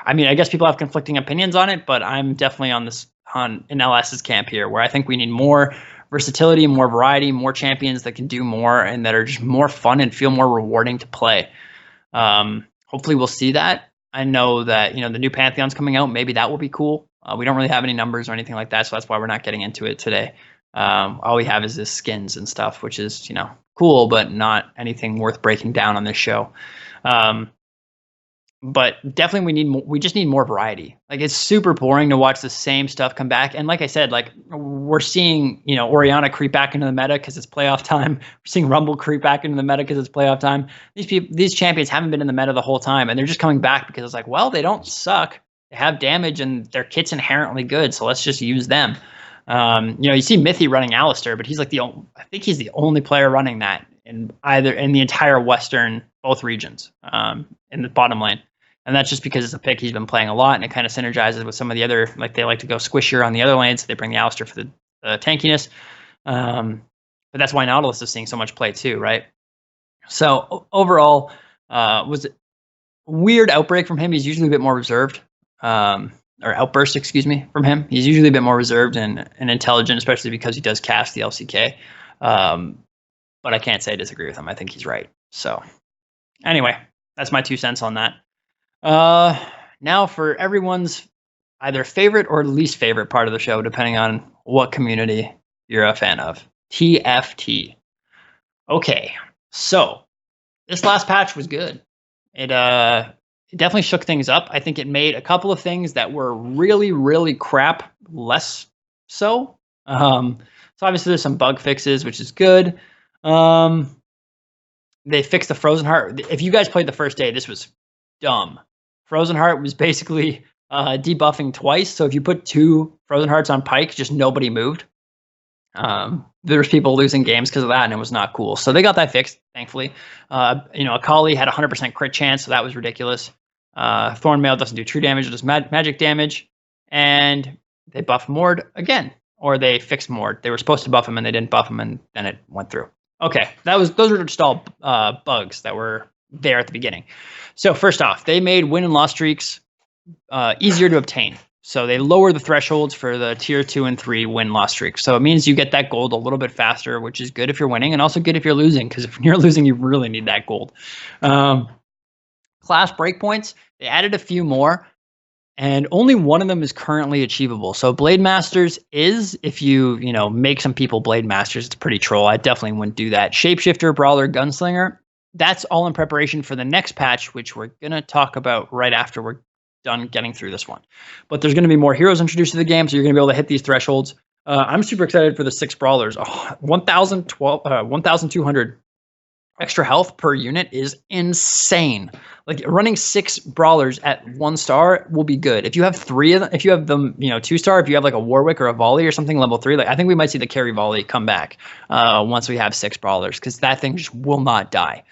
I mean, I guess people have conflicting opinions on it, but I'm definitely in LS's camp here, where I think we need more versatility, more variety, more champions that can do more and that are just more fun and feel more rewarding to play. Hopefully we'll see that. I know that, the new Pantheon's coming out. Maybe that will be cool. We don't really have any numbers or anything like that, so that's why we're not getting into it today. All we have is this skins and stuff, which is, cool, but not anything worth breaking down on this show. But definitely we just need more variety. Like it's super boring to watch the same stuff come back. And like I said, like we're seeing, Orianna creep back into the meta because it's playoff time. We're seeing Rumble creep back into the meta because it's playoff time. These champions haven't been in the meta the whole time, and they're just coming back because it's like, well, they don't suck. They have damage and their kit's inherently good, so let's just use them. You see Mithy running Alistar, but he's like I think he's the only player running that in the entire Western, both regions, in the bottom lane. And that's just because it's a pick he's been playing a lot, and it kind of synergizes with some of the other, like they like to go squishier on the other lanes, so they bring the Alistar for the tankiness. But that's why Nautilus is seeing so much play too, right? So overall, was a weird outbreak from him. He's usually a bit more reserved, or outburst, excuse me, from him. He's usually a bit more reserved and intelligent, especially because he does cast the LCK. But I can't say I disagree with him. I think he's right. So anyway, that's my 2 cents on that. Now for everyone's either favorite or least favorite part of the show, depending on what community you're a fan of. TFT. Okay, so this last patch was good. It definitely shook things up. I think it made a couple of things that were really, really crap less so. So obviously there's some bug fixes, which is good. They fixed the Frozen Heart. If you guys played the first day, this was dumb. Frozen Heart was basically debuffing twice. So if you put 2 Frozen Hearts on Pike, just nobody moved. There's people losing games because of that, and it was not cool. So they got that fixed, thankfully. Akali had 100% crit chance, so that was ridiculous. Thornmail doesn't do true damage, it does magic damage. And they buffed Mord again, or they fixed Mord. They were supposed to buff him, and they didn't buff him, and then it went through. Okay, those were just all bugs that were there at the beginning. So first off, they made win and loss streaks easier to obtain. So they lower the thresholds for the tier 2 and 3 win-loss streaks. So it means you get that gold a little bit faster, which is good if you're winning, and also good if you're losing, because if you're losing, you really need that gold. Class breakpoints, they added a few more, and only one of them is currently achievable. So Blade Masters is, if you make some people Blade Masters, it's pretty troll. I definitely wouldn't do that. Shapeshifter, Brawler, Gunslinger, that's all in preparation for the next patch, which we're going to talk about right after we're done getting through this one. But there's going to be more heroes introduced to the game, so you're going to be able to hit these thresholds. I'm super excited for the 6 Brawlers. 1,200 extra health per unit is insane. Like running 6 Brawlers at 1 star will be good. If you have 3 of them, if you have them, 2 star, if you have like a Warwick or a Volley or something level 3, like I think we might see the carry Volley come back once we have 6 Brawlers, because that thing just will not die.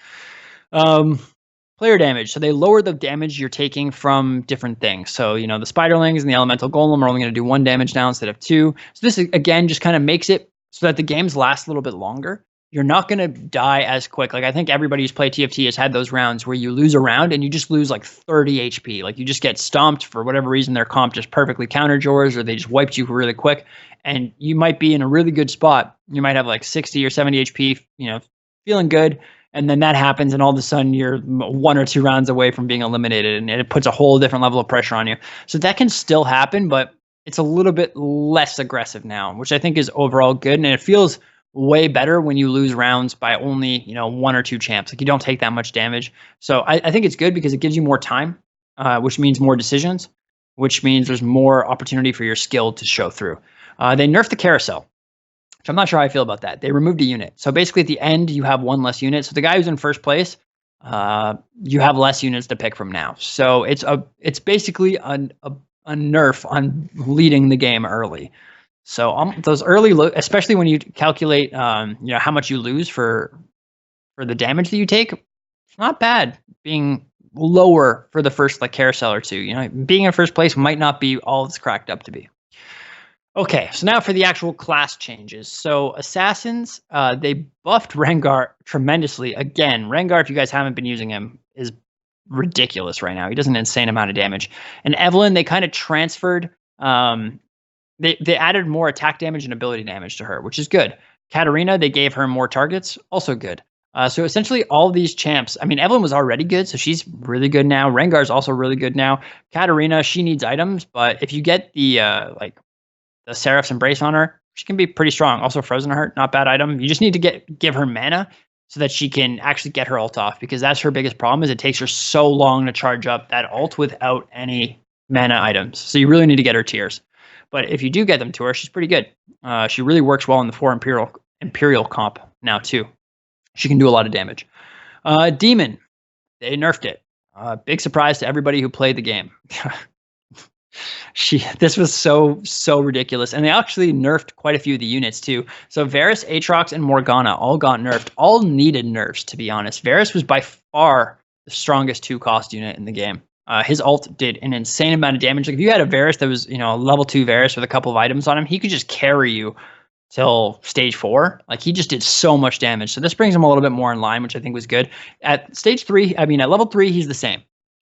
Player damage. So they lower the damage you're taking from different things. So, the Spiderlings and the Elemental Golem are only going to do 1 damage now instead of 2. So this, again, just kind of makes it so that the games last a little bit longer. You're not going to die as quick. Like, I think everybody who's played TFT has had those rounds where you lose a round and you just lose like 30 HP. Like, you just get stomped for whatever reason. Their comp just perfectly countered yours, or they just wiped you really quick. And you might be in a really good spot. You might have like 60 or 70 HP, feeling good. And then that happens, and all of a sudden you're 1 or 2 rounds away from being eliminated, and it puts a whole different level of pressure on you. So that can still happen, but it's a little bit less aggressive now, which I think is overall good. And it feels way better when you lose rounds by only 1 or 2 champs. Like, you don't take that much damage. So I think it's good because it gives you more time, which means more decisions. which means there's more opportunity for your skill to show through. They nerfed the carousel, which I'm not sure how I feel about that. They removed a unit. So basically at the end, you have one less unit. So the guy who's in first place, you have less units to pick from now. So it's basically a nerf on leading the game early. So those early, especially when you calculate, how much you lose for the damage that you take, it's not bad being lower for the first carousel or two. Being in first place might not be all it's cracked up to be. Okay, so now for the actual class changes. So assassins, they buffed Rengar tremendously. Again, Rengar, if you guys haven't been using him, is ridiculous right now. He does an insane amount of damage. And Evelyn, they kind of transferred. They added more attack damage and ability damage to her, which is good. Katarina, they gave her more targets, also good. So essentially all these champs, Evelyn was already good, so she's really good now. Rengar's also really good now. Katarina, she needs items, but if you get the Seraph's Embrace on her, she can be pretty strong. Also Frozen Heart, not bad item. You just need to give her mana so that she can actually get her ult off, because that's her biggest problem, is it takes her so long to charge up that ult without any mana items. So you really need to get her tears. But if you do get them to her, she's pretty good. She really works well in the 4 Imperial comp now too. She can do a lot of damage. Demon, they nerfed it. Big surprise to everybody who played the game. This was so ridiculous. And they actually nerfed quite a few of the units too. So Varus, Aatrox, and Morgana all got nerfed. All needed nerfs, to be honest. Varus was by far the strongest 2-cost unit in the game. His ult did an insane amount of damage. If you had a Varus that was, a level 2 Varus with a couple of items on him, he could just carry you till stage 4. He just did so much damage. So this brings him a little bit more in line, which I think was good. At stage 3, at level 3, he's the same.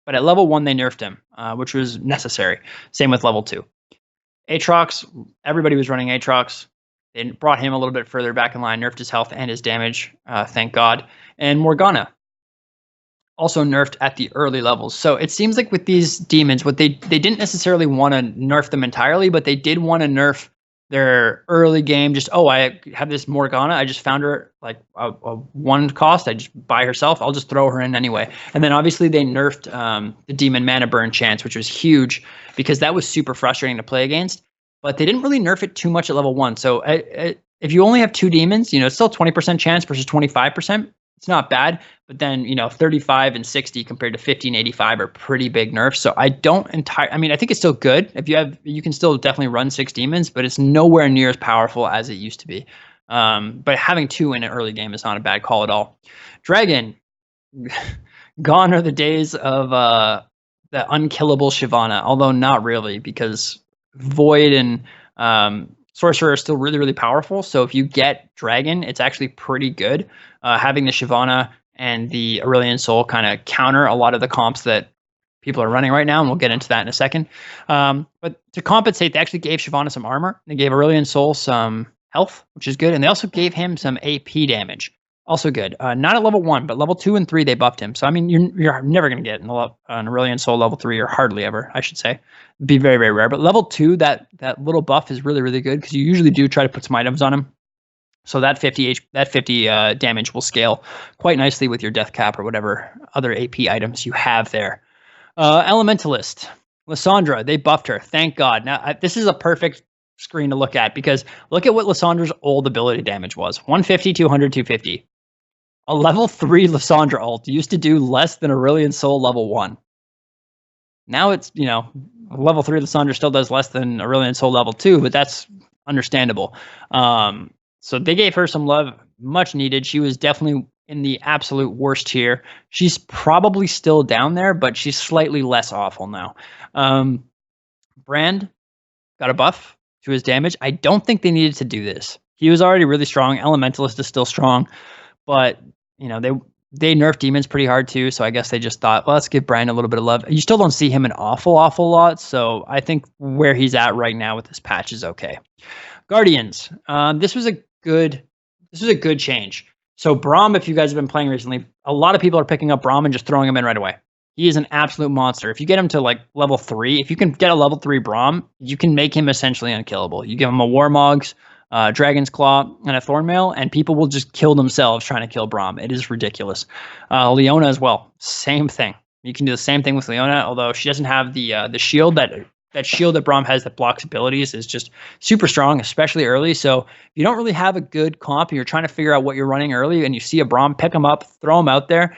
But at level 1, they nerfed him, which was necessary. Same with level 2. Aatrox, everybody was running Aatrox. They brought him a little bit further back in line, nerfed his health and his damage, thank God. And Morgana, also nerfed at the early levels. So it seems like with these demons, what they didn't necessarily want to nerf them entirely, but they did want to nerf their early game. Just, I have this Morgana, I just found her a 1 cost, I just buy herself, I'll just throw her in anyway. And then obviously they nerfed the demon mana burn chance, which was huge because that was super frustrating to play against. But they didn't really nerf it too much at level 1. So if you only have 2 demons, it's still 20% chance versus 25%. It's not bad, but then 35 and 60 compared to 50 and 85 are pretty big nerfs. So I don't I think it's still good. You can still definitely run 6 demons, but it's nowhere near as powerful as it used to be. But having 2 in an early game is not a bad call at all. Dragon, gone are the days of the unkillable Shyvana, although not really, because Void and Sorcerer are still really, really powerful. So if you get Dragon, it's actually pretty good. Having the Shyvana and the Aurelion Soul kind of counter a lot of the comps that people are running right now, and we'll get into that in a second. But to compensate, they actually gave Shyvana some armor. They gave Aurelion Soul some health, which is good. And they also gave him some AP damage. Also good. Not at level 1, but level 2 and 3, they buffed him. So, you're never going to get an Aurelion Soul level 3, or hardly ever, I should say. It'd be very, very rare. But level 2, that little buff is really, really good, because you usually do try to put some items on him. So that 50 damage will scale quite nicely with your death cap or whatever other AP items you have there. Elementalist, Lissandra, they buffed her. Thank God. Now, this is a perfect screen to look at, because look at what Lissandra's old ability damage was. 150, 200, 250. A level 3 Lissandra ult used to do less than Aurelion Soul level 1. Now it's, level 3 Lissandra still does less than Aurelion Soul level 2, but that's understandable. So they gave her some love, much needed. She was definitely in the absolute worst tier. She's probably still down there, but she's slightly less awful now. Brand got a buff to his damage. I don't think they needed to do this. He was already really strong. Elementalist is still strong, but they nerfed demons pretty hard too. So I guess they just thought, well, let's give Brand a little bit of love. You still don't see him an awful lot. So I think where he's at right now with this patch is okay. Guardians. This was a good change. So Braum, if you guys have been playing recently, a lot of people are picking up Braum and just throwing him in right away. He is an absolute monster. If you get him to level 3, if you can get a level 3 Braum, you can make him essentially unkillable. You give him a Warmogs, Dragon's Claw, and a Thornmail, and people will just kill themselves trying to kill Braum. It is ridiculous. Leona as well, same thing. You can do the same thing with Leona, although she doesn't have the shield that that shield that Braum has that blocks abilities is just super strong, especially early. So if you don't really have a good comp and you're trying to figure out what you're running early and you see a Braum, pick him up, throw him out there.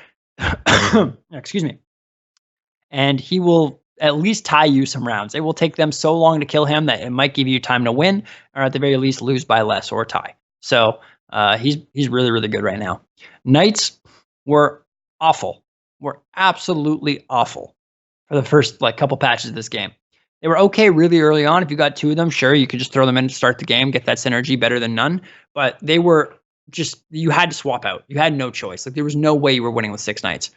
Excuse me. And he will at least tie you some rounds. It will take them so long to kill him that it might give you time to win, or at the very least lose by less or tie. So he's really, really good right now. Knights were awful. Were absolutely awful for the first couple patches of this game. They were okay really early on. If you got 2 of them, sure, you could just throw them in to start the game, get that synergy, better than none. But they were just, you had to swap out. You had no choice. There was no way you were winning with 6 Knights.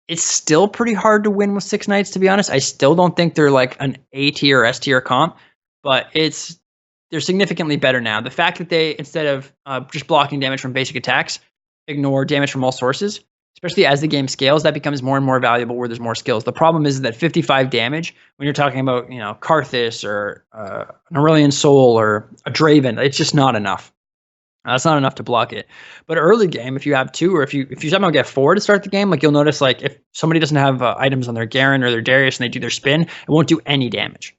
It's still pretty hard to win with 6 Knights, to be honest. I still don't think they're like an A tier or S tier comp, but they're significantly better now. The fact that they, instead of just blocking damage from basic attacks, ignore damage from all sources, especially as the game scales, that becomes more and more valuable where there's more skills. The problem is that 55 damage, when you're talking about, Karthus or an Aurelian Soul or a Draven, it's just not enough. That's not enough to block it. But early game, if you have 2 or if you somehow get 4 to start the game, you'll notice if somebody doesn't have items on their Garen or their Darius and they do their spin, it won't do any damage.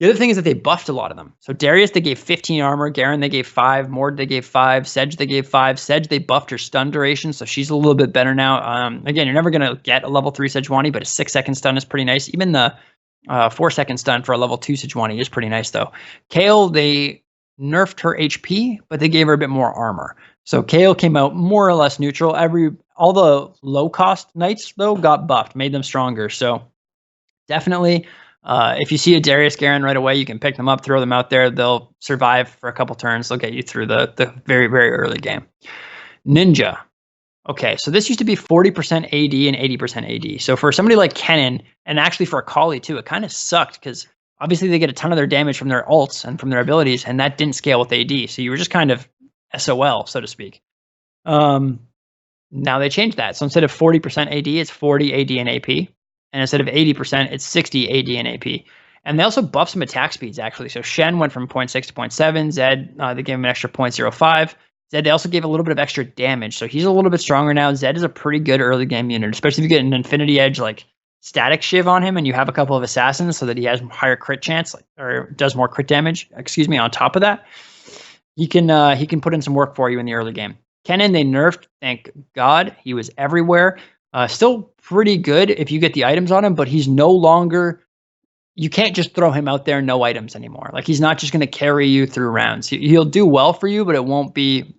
The other thing is that they buffed a lot of them. So Darius, they gave 15 armor. Garen, they gave 5. Mord, they gave 5. Sedge, they gave 5. Sedge, they buffed her stun duration, so she's a little bit better now. Again, you're never going to get a level 3 Sejuani, but a 6-second stun is pretty nice. Even the 4-second stun for a level 2 Sejuani is pretty nice, though. Kayle, they nerfed her HP, but they gave her a bit more armor. So Kayle came out more or less neutral. All the low-cost Knights, though, got buffed, made them stronger. So definitely... if you see a Darius Garen right away, you can pick them up, throw them out there. They'll survive for a couple turns. They'll get you through the very, very early game. Ninja. Okay, so this used to be 40% AD and 80% AD. So for somebody like Kennen, and actually for Akali too, it kind of sucked because obviously they get a ton of their damage from their ults and from their abilities, and that didn't scale with AD. So you were just kind of SOL, so to speak. Now they changed that. So instead of 40% AD, it's 40 AD and AP. And instead of 80%, it's 60 AD and AP. And they also buffed some attack speeds, actually. So Shen went from 0.6 to 0.7. Zed, they gave him an extra 0.05. Zed, they also gave a little bit of extra damage. So he's a little bit stronger now. Zed is a pretty good early game unit, especially if you get an Infinity Edge, Static Shiv on him, and you have a couple of assassins so that he has higher crit chance, or does more crit damage, on top of that. He can put in some work for you in the early game. Kennen, they nerfed, thank God. He was everywhere. Still pretty good if you get the items on him, but he's no longer, you can't just throw him out there, no items anymore. He's not just going to carry you through rounds. He'll do well for you, but it won't be,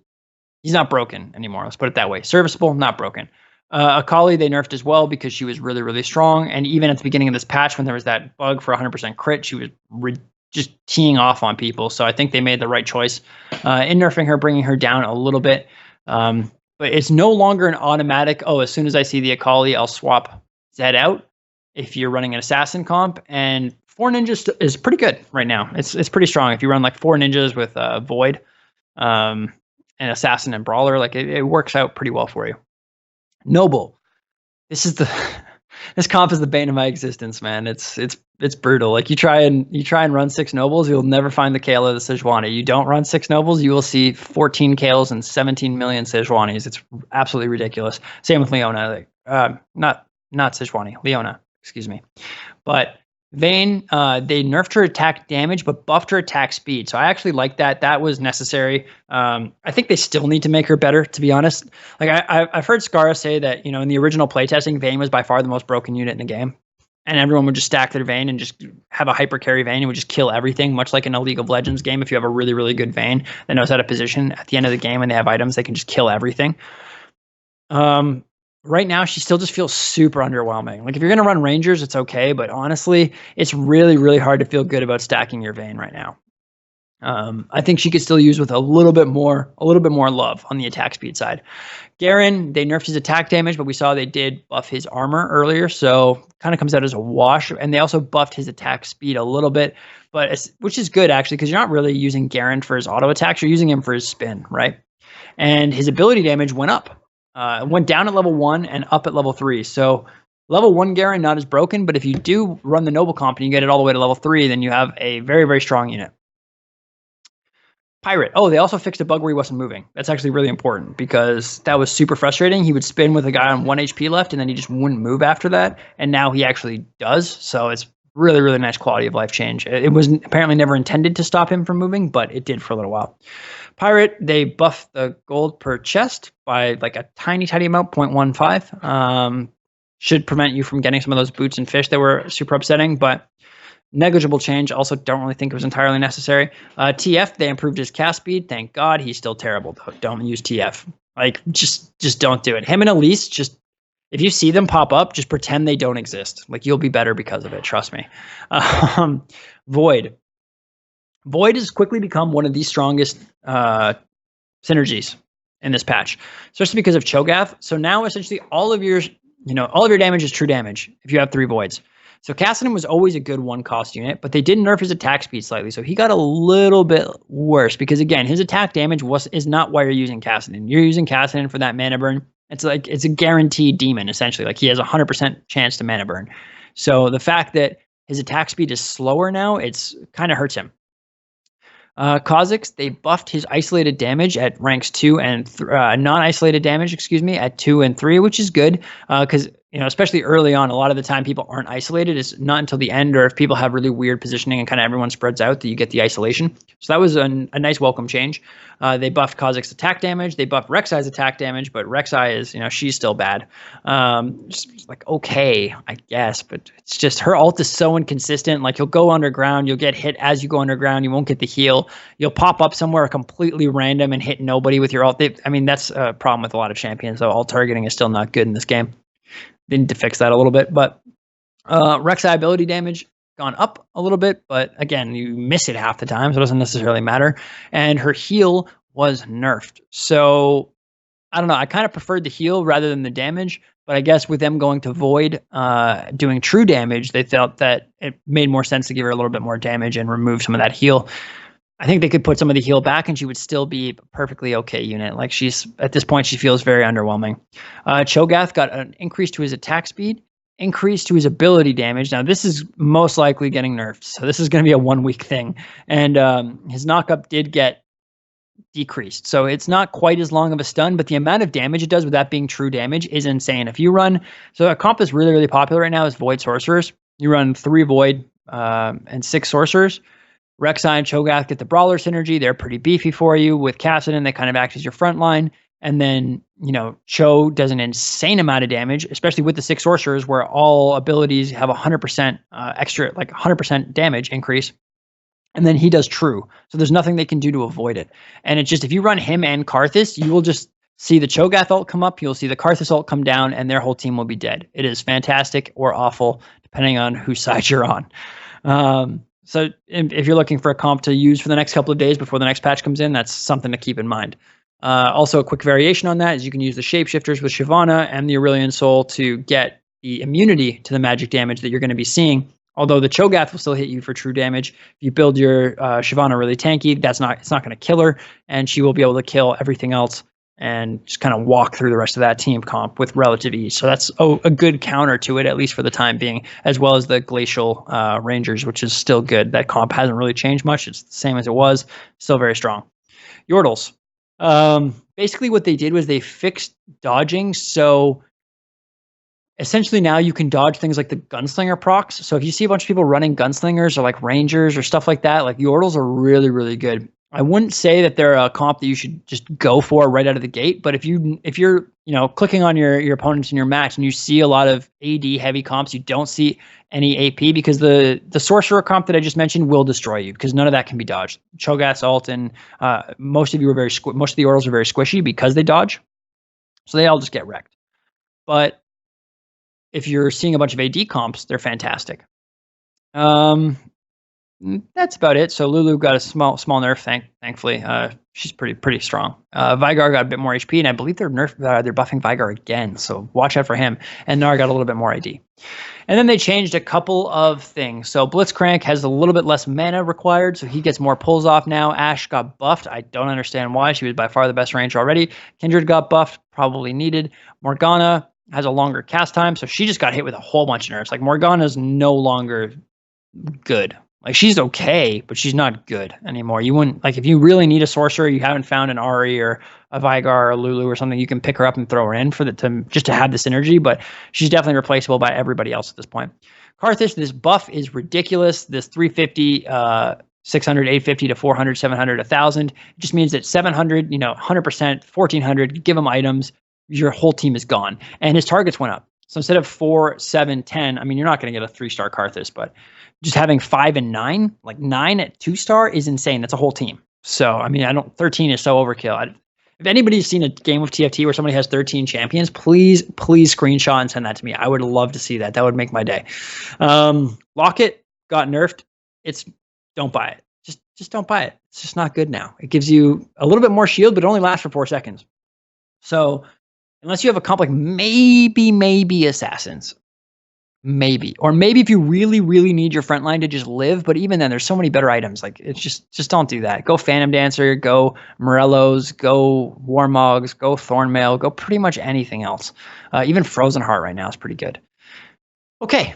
he's not broken anymore. Let's put it that way. Serviceable, not broken. Akali, they nerfed as well because she was really, really strong. And even at the beginning of this patch, when there was that bug for 100% crit, she was just teeing off on people. So I think they made the right choice in nerfing her, bringing her down a little bit. But it's no longer an automatic, as soon as I see the Akali, I'll swap Zed out if you're running an assassin comp. And 4 ninjas is pretty good right now. It's pretty strong. If you run 4 ninjas with Void, and assassin and brawler, it works out pretty well for you. Noble. This comp is the bane of my existence, man. It's brutal. You try and run 6 nobles, you'll never find the Kayle or the Sejuani. You don't run 6 nobles, you will see 14 Kales and 17 million Sejuanis. It's absolutely ridiculous. Same with Leona. Not Sejuani, Leona, excuse me. But Vayne, they nerfed her attack damage, but buffed her attack speed. So I actually like that. That was necessary. I think they still need to make her better, to be honest. I've heard Scara say that, in the original playtesting, Vayne was by far the most broken unit in the game. And everyone would just stack their Vayne and just have a hyper carry Vayne and would just kill everything, much like in a League of Legends game. If you have a really, really good Vayne that knows how to position at the end of the game and they have items, they can just kill everything. Right now, she still just feels super underwhelming. If you're going to run Rangers, it's okay. But honestly, it's really, really hard to feel good about stacking your Vayne right now. I think she could still use with a little bit more love on the attack speed side. Garen, they nerfed his attack damage, but we saw they did buff his armor earlier. So kind of comes out as a wash. And they also buffed his attack speed a little bit, which is good, actually, because you're not really using Garen for his auto attacks. You're using him for his spin, right? And his ability damage went up. Went down at level 1 and up at level 3. So level 1 Garen, not as broken, but if you do run the Noble comp and you get it all the way to level 3, then you have a very, very strong unit. Pirate. They also fixed a bug where he wasn't moving. That's actually really important because that was super frustrating. He would spin with a guy on 1 HP left and then he just wouldn't move after that. And now he actually does. So it's Really, really nice quality of life change. It was apparently never intended to stop him from moving, but it did for a little while. Pirate, they buffed the gold per chest by like a tiny, tiny amount, 0.15. Should prevent you from getting some of those boots and fish that were super upsetting, but negligible change. Also, don't really think it was entirely necessary. TF, they improved his cast speed. Thank God. He's still terrible, though. Don't use TF. Like, just don't do it. Him and Elise, just if you see them pop up, just pretend they don't exist. Like, you'll be better because of it. Trust me. Void. Void has quickly become one of the strongest synergies in this patch, especially because of Cho'Gath. So now essentially all of your damage is true damage if you have 3 voids. So Kassadin was always a good 1-cost unit, but they did nerf his attack speed slightly, so he got a little bit worse because again, his attack damage is not why you're using Kassadin. You're using Kassadin for that mana burn. It's a guaranteed demon essentially. Like he has a 100% chance to mana burn. So the fact that his attack speed is slower now, it's kind of hurts him. Kha'Zix, they buffed his isolated damage at ranks 2 and non-isolated damage, at 2 and 3, which is good because especially early on, a lot of the time people aren't isolated. It's not until the end, or if people have really weird positioning and kind of everyone spreads out, that you get the isolation. So that was a nice welcome change. They buffed Kha'Zix's attack damage. They buffed Rek'Sai's attack damage, but Rek'Sai is, she's still bad. Just like, okay, I guess, but it's just her ult is so inconsistent. Like you'll go underground, you'll get hit as you go underground, you won't get the heal. You'll pop up somewhere completely random and hit nobody with your ult. That's a problem with a lot of champions. So ult targeting is still not good in this game. They need to fix that a little bit, but Rek'Sai ability damage gone up a little bit, but again, you miss it half the time, so it doesn't necessarily matter. And her heal was nerfed. So I don't know. I kind of preferred the heal rather than the damage, but I guess with them going to Void, doing true damage, they felt that it made more sense to give her a little bit more damage and remove some of that heal. I think they could put some of the heal back and she would still be a perfectly okay unit. Like at this point, she feels very underwhelming. Cho'Gath got an increase to his attack speed, increase to his ability damage. Now, this is most likely getting nerfed, so this is going to be a 1-week thing. And his knockup did get decreased. So it's not quite as long of a stun, but the amount of damage it does with that being true damage is insane. If you run, so a comp that's really, really popular right now is Void Sorcerers. You run 3 Void and 6 Sorcerers. Rek'Sai and Cho'Gath get the Brawler synergy. They're pretty beefy for you. With Kassadin, they kind of act as your front line. And then, Cho does an insane amount of damage, especially with the 6 Sorcerers, where all abilities have 100% extra, like 100% damage increase. And then he does true. So there's nothing they can do to avoid it. And it's just, if you run him and Karthus, you will just see the Cho'Gath ult come up, you'll see the Karthus ult come down, and their whole team will be dead. It is fantastic or awful, depending on whose side you're on. So if you're looking for a comp to use for the next couple of days before the next patch comes in, that's something to keep in mind. Also, a quick variation on that is you can use the Shapeshifters with Shyvana and the Aurelion Soul to get the immunity to the magic damage that you're going to be seeing. Although the Cho'Gath will still hit you for true damage. If you build your Shyvana really tanky, it's not going to kill her, and she will be able to kill everything else and just kind of walk through the rest of that team comp with relative ease. So that's a good counter to it, at least for the time being, as well as the Glacial Rangers, which is still good. That comp hasn't really changed much. It's the same as it was, still very strong. Yordles. Basically what they did was they fixed dodging. So essentially now you can dodge things like the Gunslinger procs. So if you see a bunch of people running Gunslingers or like Rangers or stuff like that, like Yordles are really, really good. I wouldn't say that they're a comp that you should just go for right out of the gate, but if you're clicking on your opponents in your match and you see a lot of AD heavy comps, you don't see any AP, because the sorcerer comp that I just mentioned will destroy you, because none of that can be dodged. Cho'Gath's ult and most of the Yordles are very squishy because they dodge, so they all just get wrecked. But if you're seeing a bunch of AD comps, they're fantastic. That's about it. So Lulu got a small nerf, thankfully. She's pretty strong. Veigar got a bit more HP, and I believe they're buffing Veigar again, so watch out for him. And Gnar got a little bit more ID. And then they changed a couple of things. So Blitzcrank has a little bit less mana required, so he gets more pulls off now. Ashe got buffed. I don't understand why. She was by far the best ranger already. Kindred got buffed, probably needed. Morgana has a longer cast time, so she just got hit with a whole bunch of nerfs. Like, Morgana's no longer good. Like, she's okay, but she's not good anymore. You wouldn't, like, if you really need a sorcerer, you haven't found an Ahri or a Veigar or a Lulu or something, you can pick her up and throw her in just to have the synergy, but she's definitely replaceable by everybody else at this point. Karthus, this buff is ridiculous. This 350, 600, 850 to 400, 700, 1,000. It just means that 700, 100%, 1,400, give him items, your whole team is gone. And his targets went up. So instead of 4, 7, 10, I mean, you're not going to get a 3-star Karthus, but just having 5 and 9, like 9 at 2-star is insane. That's a whole team. So, I mean, 13 is so overkill. If anybody's seen a game of TFT where somebody has 13 champions, please screenshot and send that to me. I would love to see that. That would make my day. Locket got nerfed. Don't buy it. Just don't buy it. It's just not good now. It gives you a little bit more shield, but it only lasts for 4 seconds. So unless you have a comp like maybe Assassins, maybe. Or maybe if you really, really need your front line to just live, but even then there's so many better items. Like it's just don't do that. Go Phantom Dancer, go Morello's, go Warmogs, go Thornmail, go pretty much anything else. Even Frozen Heart right now is pretty good. Okay.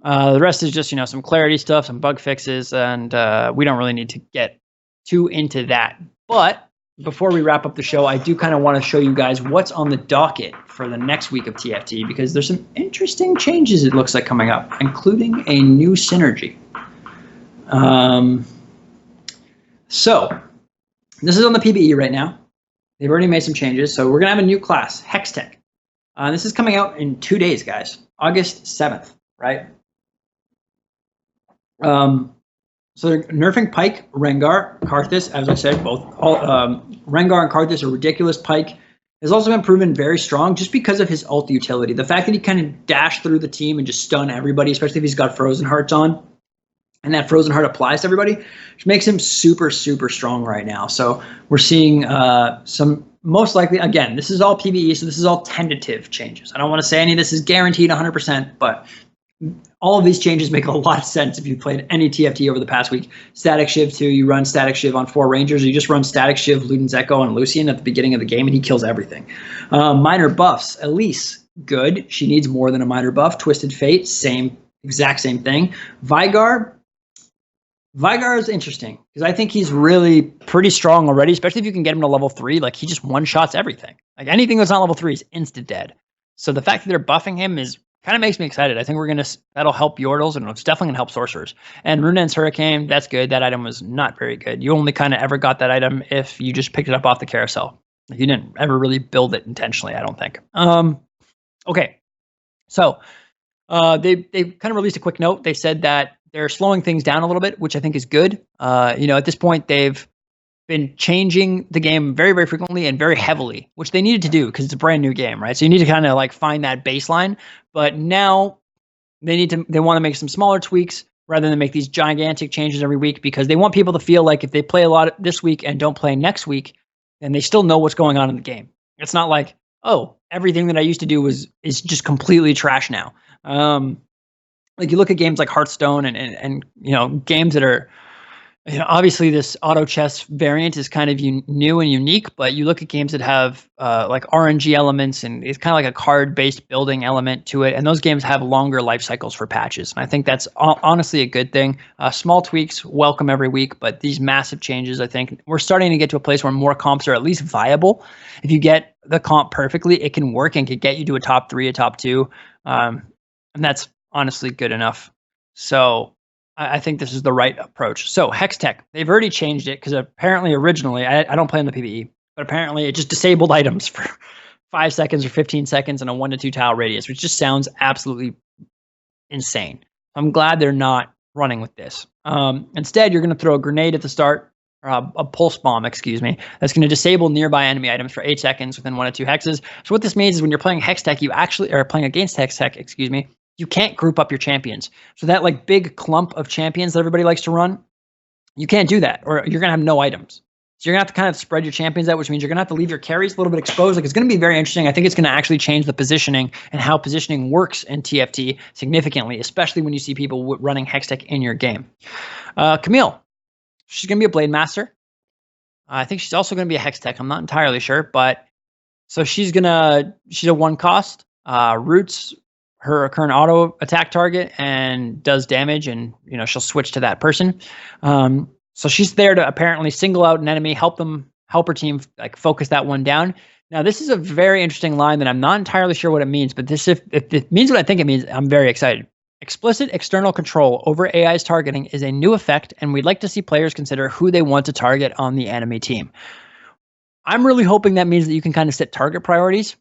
The rest is just, some clarity stuff, some bug fixes, and we don't really need to get too into that. But before we wrap up the show, I do kind of want to show you guys what's on the docket for the next week of TFT, because there's some interesting changes it looks like coming up, including a new synergy. So this is on the PBE right now. They've already made some changes, so we're going to have a new class, Hextech. This is coming out in 2 days, guys. August 7th, right? So they're nerfing Pike, Rengar, Karthus, as I said, both Rengar and Karthus are ridiculous. Pike has also been proven very strong just because of his ult utility. The fact that he kind of dashed through the team and just stun everybody, especially if he's got Frozen Hearts on, and that Frozen Heart applies to everybody, which makes him super, super strong right now. So we're seeing some, most likely, again, this is all PBE, so this is all tentative changes. I don't want to say any of this is guaranteed 100%, but all of these changes make a lot of sense if you played any TFT over the past week. Static Shiv too, you run Static Shiv on 4 Rangers, or you just run Static Shiv, Luden's Echo, and Lucian at the beginning of the game, and he kills everything. Minor buffs, Elise, good. She needs more than a minor buff. Twisted Fate, exact same thing. Vigar is interesting, because I think he's really pretty strong already, especially if you can get him to level 3. Like, he just one-shots everything. Like, anything that's not level 3 is insta-dead. So the fact that they're buffing him is kind of makes me excited. I think that'll help Yordles, and it's definitely going to help Sorcerers. And Runen's Hurricane, that's good. That item was not very good. You only kind of ever got that item if you just picked it up off the carousel. You didn't ever really build it intentionally, I don't think. Okay. So they kind of released a quick note. They said that they're slowing things down a little bit, which I think is good. At this point, they've been changing the game very, very frequently and very heavily, which they needed to do because it's a brand new game, right? So you need to kind of like find that baseline. But now they want to make some smaller tweaks rather than make these gigantic changes every week, because they want people to feel like if they play a lot this week and don't play next week, then they still know what's going on in the game. It's not like, oh, everything that I used to do is just completely trash now. Like you look at games like Hearthstone and games that are, obviously this auto chess variant is kind of new and unique, but you look at games that have like RNG elements, and it's kind of like a card-based building element to it, and those games have longer life cycles for patches. And I think that's honestly a good thing. Small tweaks, welcome every week, but these massive changes, I think we're starting to get to a place where more comps are at least viable. If you get the comp perfectly, it can work and can get you to a top 3, a top 2, and that's honestly good enough. So I think this is the right approach. So Hextech, they've already changed it, because apparently originally, I don't play in the PvE, but apparently it just disabled items for 5 seconds or 15 seconds in a 1 to 2 tile radius, which just sounds absolutely insane. I'm glad they're not running with this. Instead, you're going to throw a grenade at the start, or a pulse bomb, excuse me, that's going to disable nearby enemy items for 8 seconds within 1 to 2 hexes. So what this means is when you're playing Hextech, you actually are playing against Hextech, excuse me, you can't group up your champions. So that like big clump of champions that everybody likes to run, you can't do that, or you're going to have no items. So you're going to have to kind of spread your champions out, which means you're going to have to leave your carries a little bit exposed. Like, it's going to be very interesting. I think it's going to actually change the positioning and how positioning works in TFT significantly, especially when you see people running Hextech in your game. Camille, she's going to be a Blade Master. I think she's also going to be a Hextech. I'm not entirely sure, but so she's a 1 cost. Roots her current auto attack target and does damage, and she'll switch to that person. So she's there to apparently single out an enemy, help her team like focus that one down. Now this is a very interesting line that I'm not entirely sure what it means, but if it means what I think it means, I'm very excited. Explicit external control over AI's targeting is a new effect, and we'd like to see players consider who they want to target on the enemy team. I'm really hoping that means that you can kind of set target priorities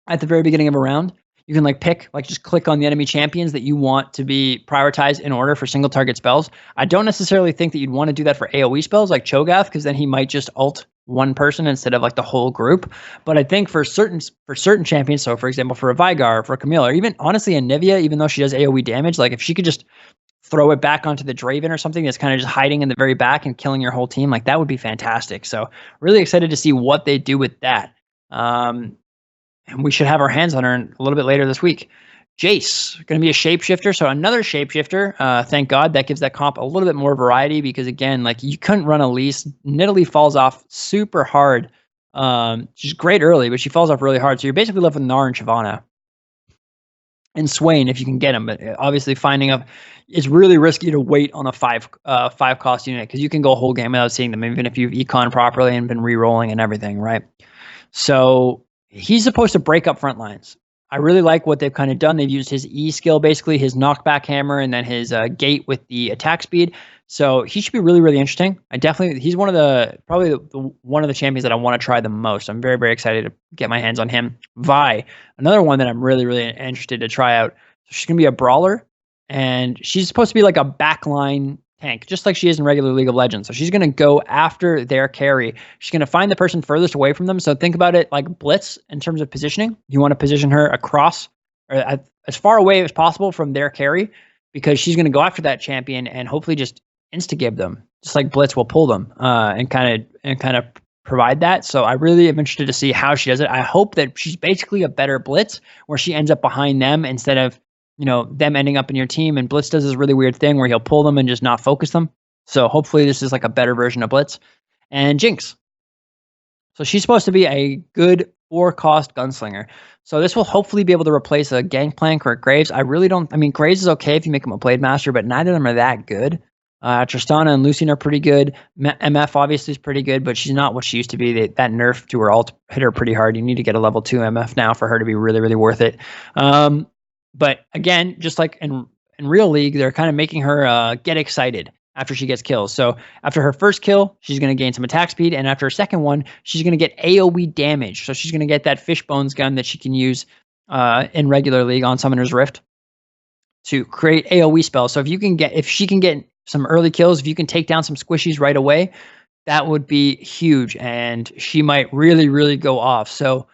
at the very beginning of a round. You can pick, just click on the enemy champions that you want to be prioritized in order for single target spells. I don't necessarily think that you'd want to do that for AoE spells like Cho'Gath, because then he might just ult one person instead of the whole group. But I think for certain champions, so for example, for a Veigar, for a Camille, or even honestly a Nivea, even though she does AoE damage, if she could just throw it back onto the Draven or something that's kind of just hiding in the very back and killing your whole team, that would be fantastic. So really excited to see what they do with that. And we should have our hands on her a little bit later this week. Jace, going to be a shapeshifter. So another shapeshifter. Thank God. That gives that comp a little bit more variety because, again, you couldn't run Elise. Nidalee falls off super hard. She's great early, but she falls off really hard. So you're basically left with Gnar and Shyvana. And Swain, if you can get him. But obviously finding up, it's really risky to wait on a five cost unit because you can go a whole game without seeing them, even if you've econ properly and been re-rolling and everything, right? So he's supposed to break up front lines. I really like what they've kind of done. They've used his E skill, basically his knockback hammer, and then his gate with the attack speed. So he should be really, really interesting. He's one of one of the champions that I want to try the most. I'm very, very excited to get my hands on him. Vi, another one that I'm really, really interested to try out. So she's gonna be a brawler, and she's supposed to be like a backline tank, just like she is in regular League of Legends. So she's going to go after their carry. She's going to find the person furthest away from them. So think about it like Blitz in terms of positioning. You want to position her across or as far away as possible from their carry because she's going to go after that champion and hopefully just insta-give them, just like Blitz will pull them and kind of provide that. So I really am interested to see how she does it. I hope that she's basically a better Blitz where she ends up behind them instead of them ending up in your team. And Blitz does this really weird thing where he'll pull them and just not focus them. So hopefully this is a better version of Blitz. And Jinx. So she's supposed to be a good 4-cost gunslinger. So this will hopefully be able to replace a Gangplank or a Graves. Graves is okay if you make him a Blade Master, but neither of them are that good. Tristana and Lucian are pretty good. MF obviously is pretty good, but she's not what she used to be. That nerf to her ult hit her pretty hard. You need to get a level 2 MF now for her to be really, really worth it. But again, just like in real League, they're kind of making her get excited after she gets kills. So after her first kill, she's going to gain some attack speed. And after her second one, she's going to get AoE damage. So she's going to get that Fishbones gun that she can use in regular League on Summoner's Rift to create AoE spells. So if she can get some early kills, if you can take down some squishies right away, that would be huge. And she might really, really go off. So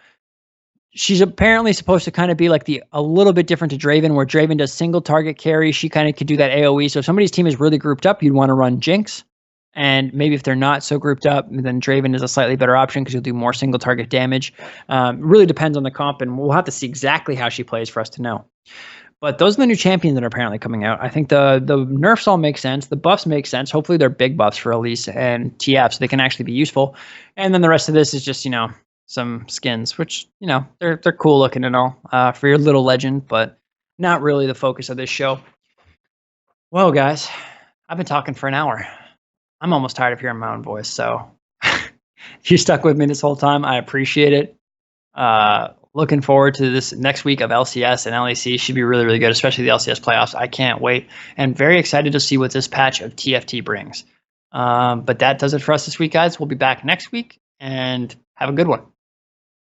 she's apparently supposed to kind of be a little bit different to Draven, where Draven does single target carry. She kind of could do that AoE. So if somebody's team is really grouped up, you'd want to run Jinx. And maybe if they're not so grouped up, then Draven is a slightly better option because you'll do more single target damage. Really depends on the comp, and we'll have to see exactly how she plays for us to know. But those are the new champions that are apparently coming out. I think the nerfs all make sense. The buffs make sense. Hopefully they're big buffs for Elise and TF so they can actually be useful. And then the rest of this is just, some skins, which, they're cool looking and all for your little legend, but not really the focus of this show. Well, guys, I've been talking for an hour. I'm almost tired of hearing my own voice, so if you stuck with me this whole time, I appreciate it. Looking forward to this next week of LCS and LEC. Should be really, really good, especially the LCS playoffs. I can't wait, and very excited to see what this patch of TFT brings. But that does it for us this week, guys. We'll be back next week, and have a good one.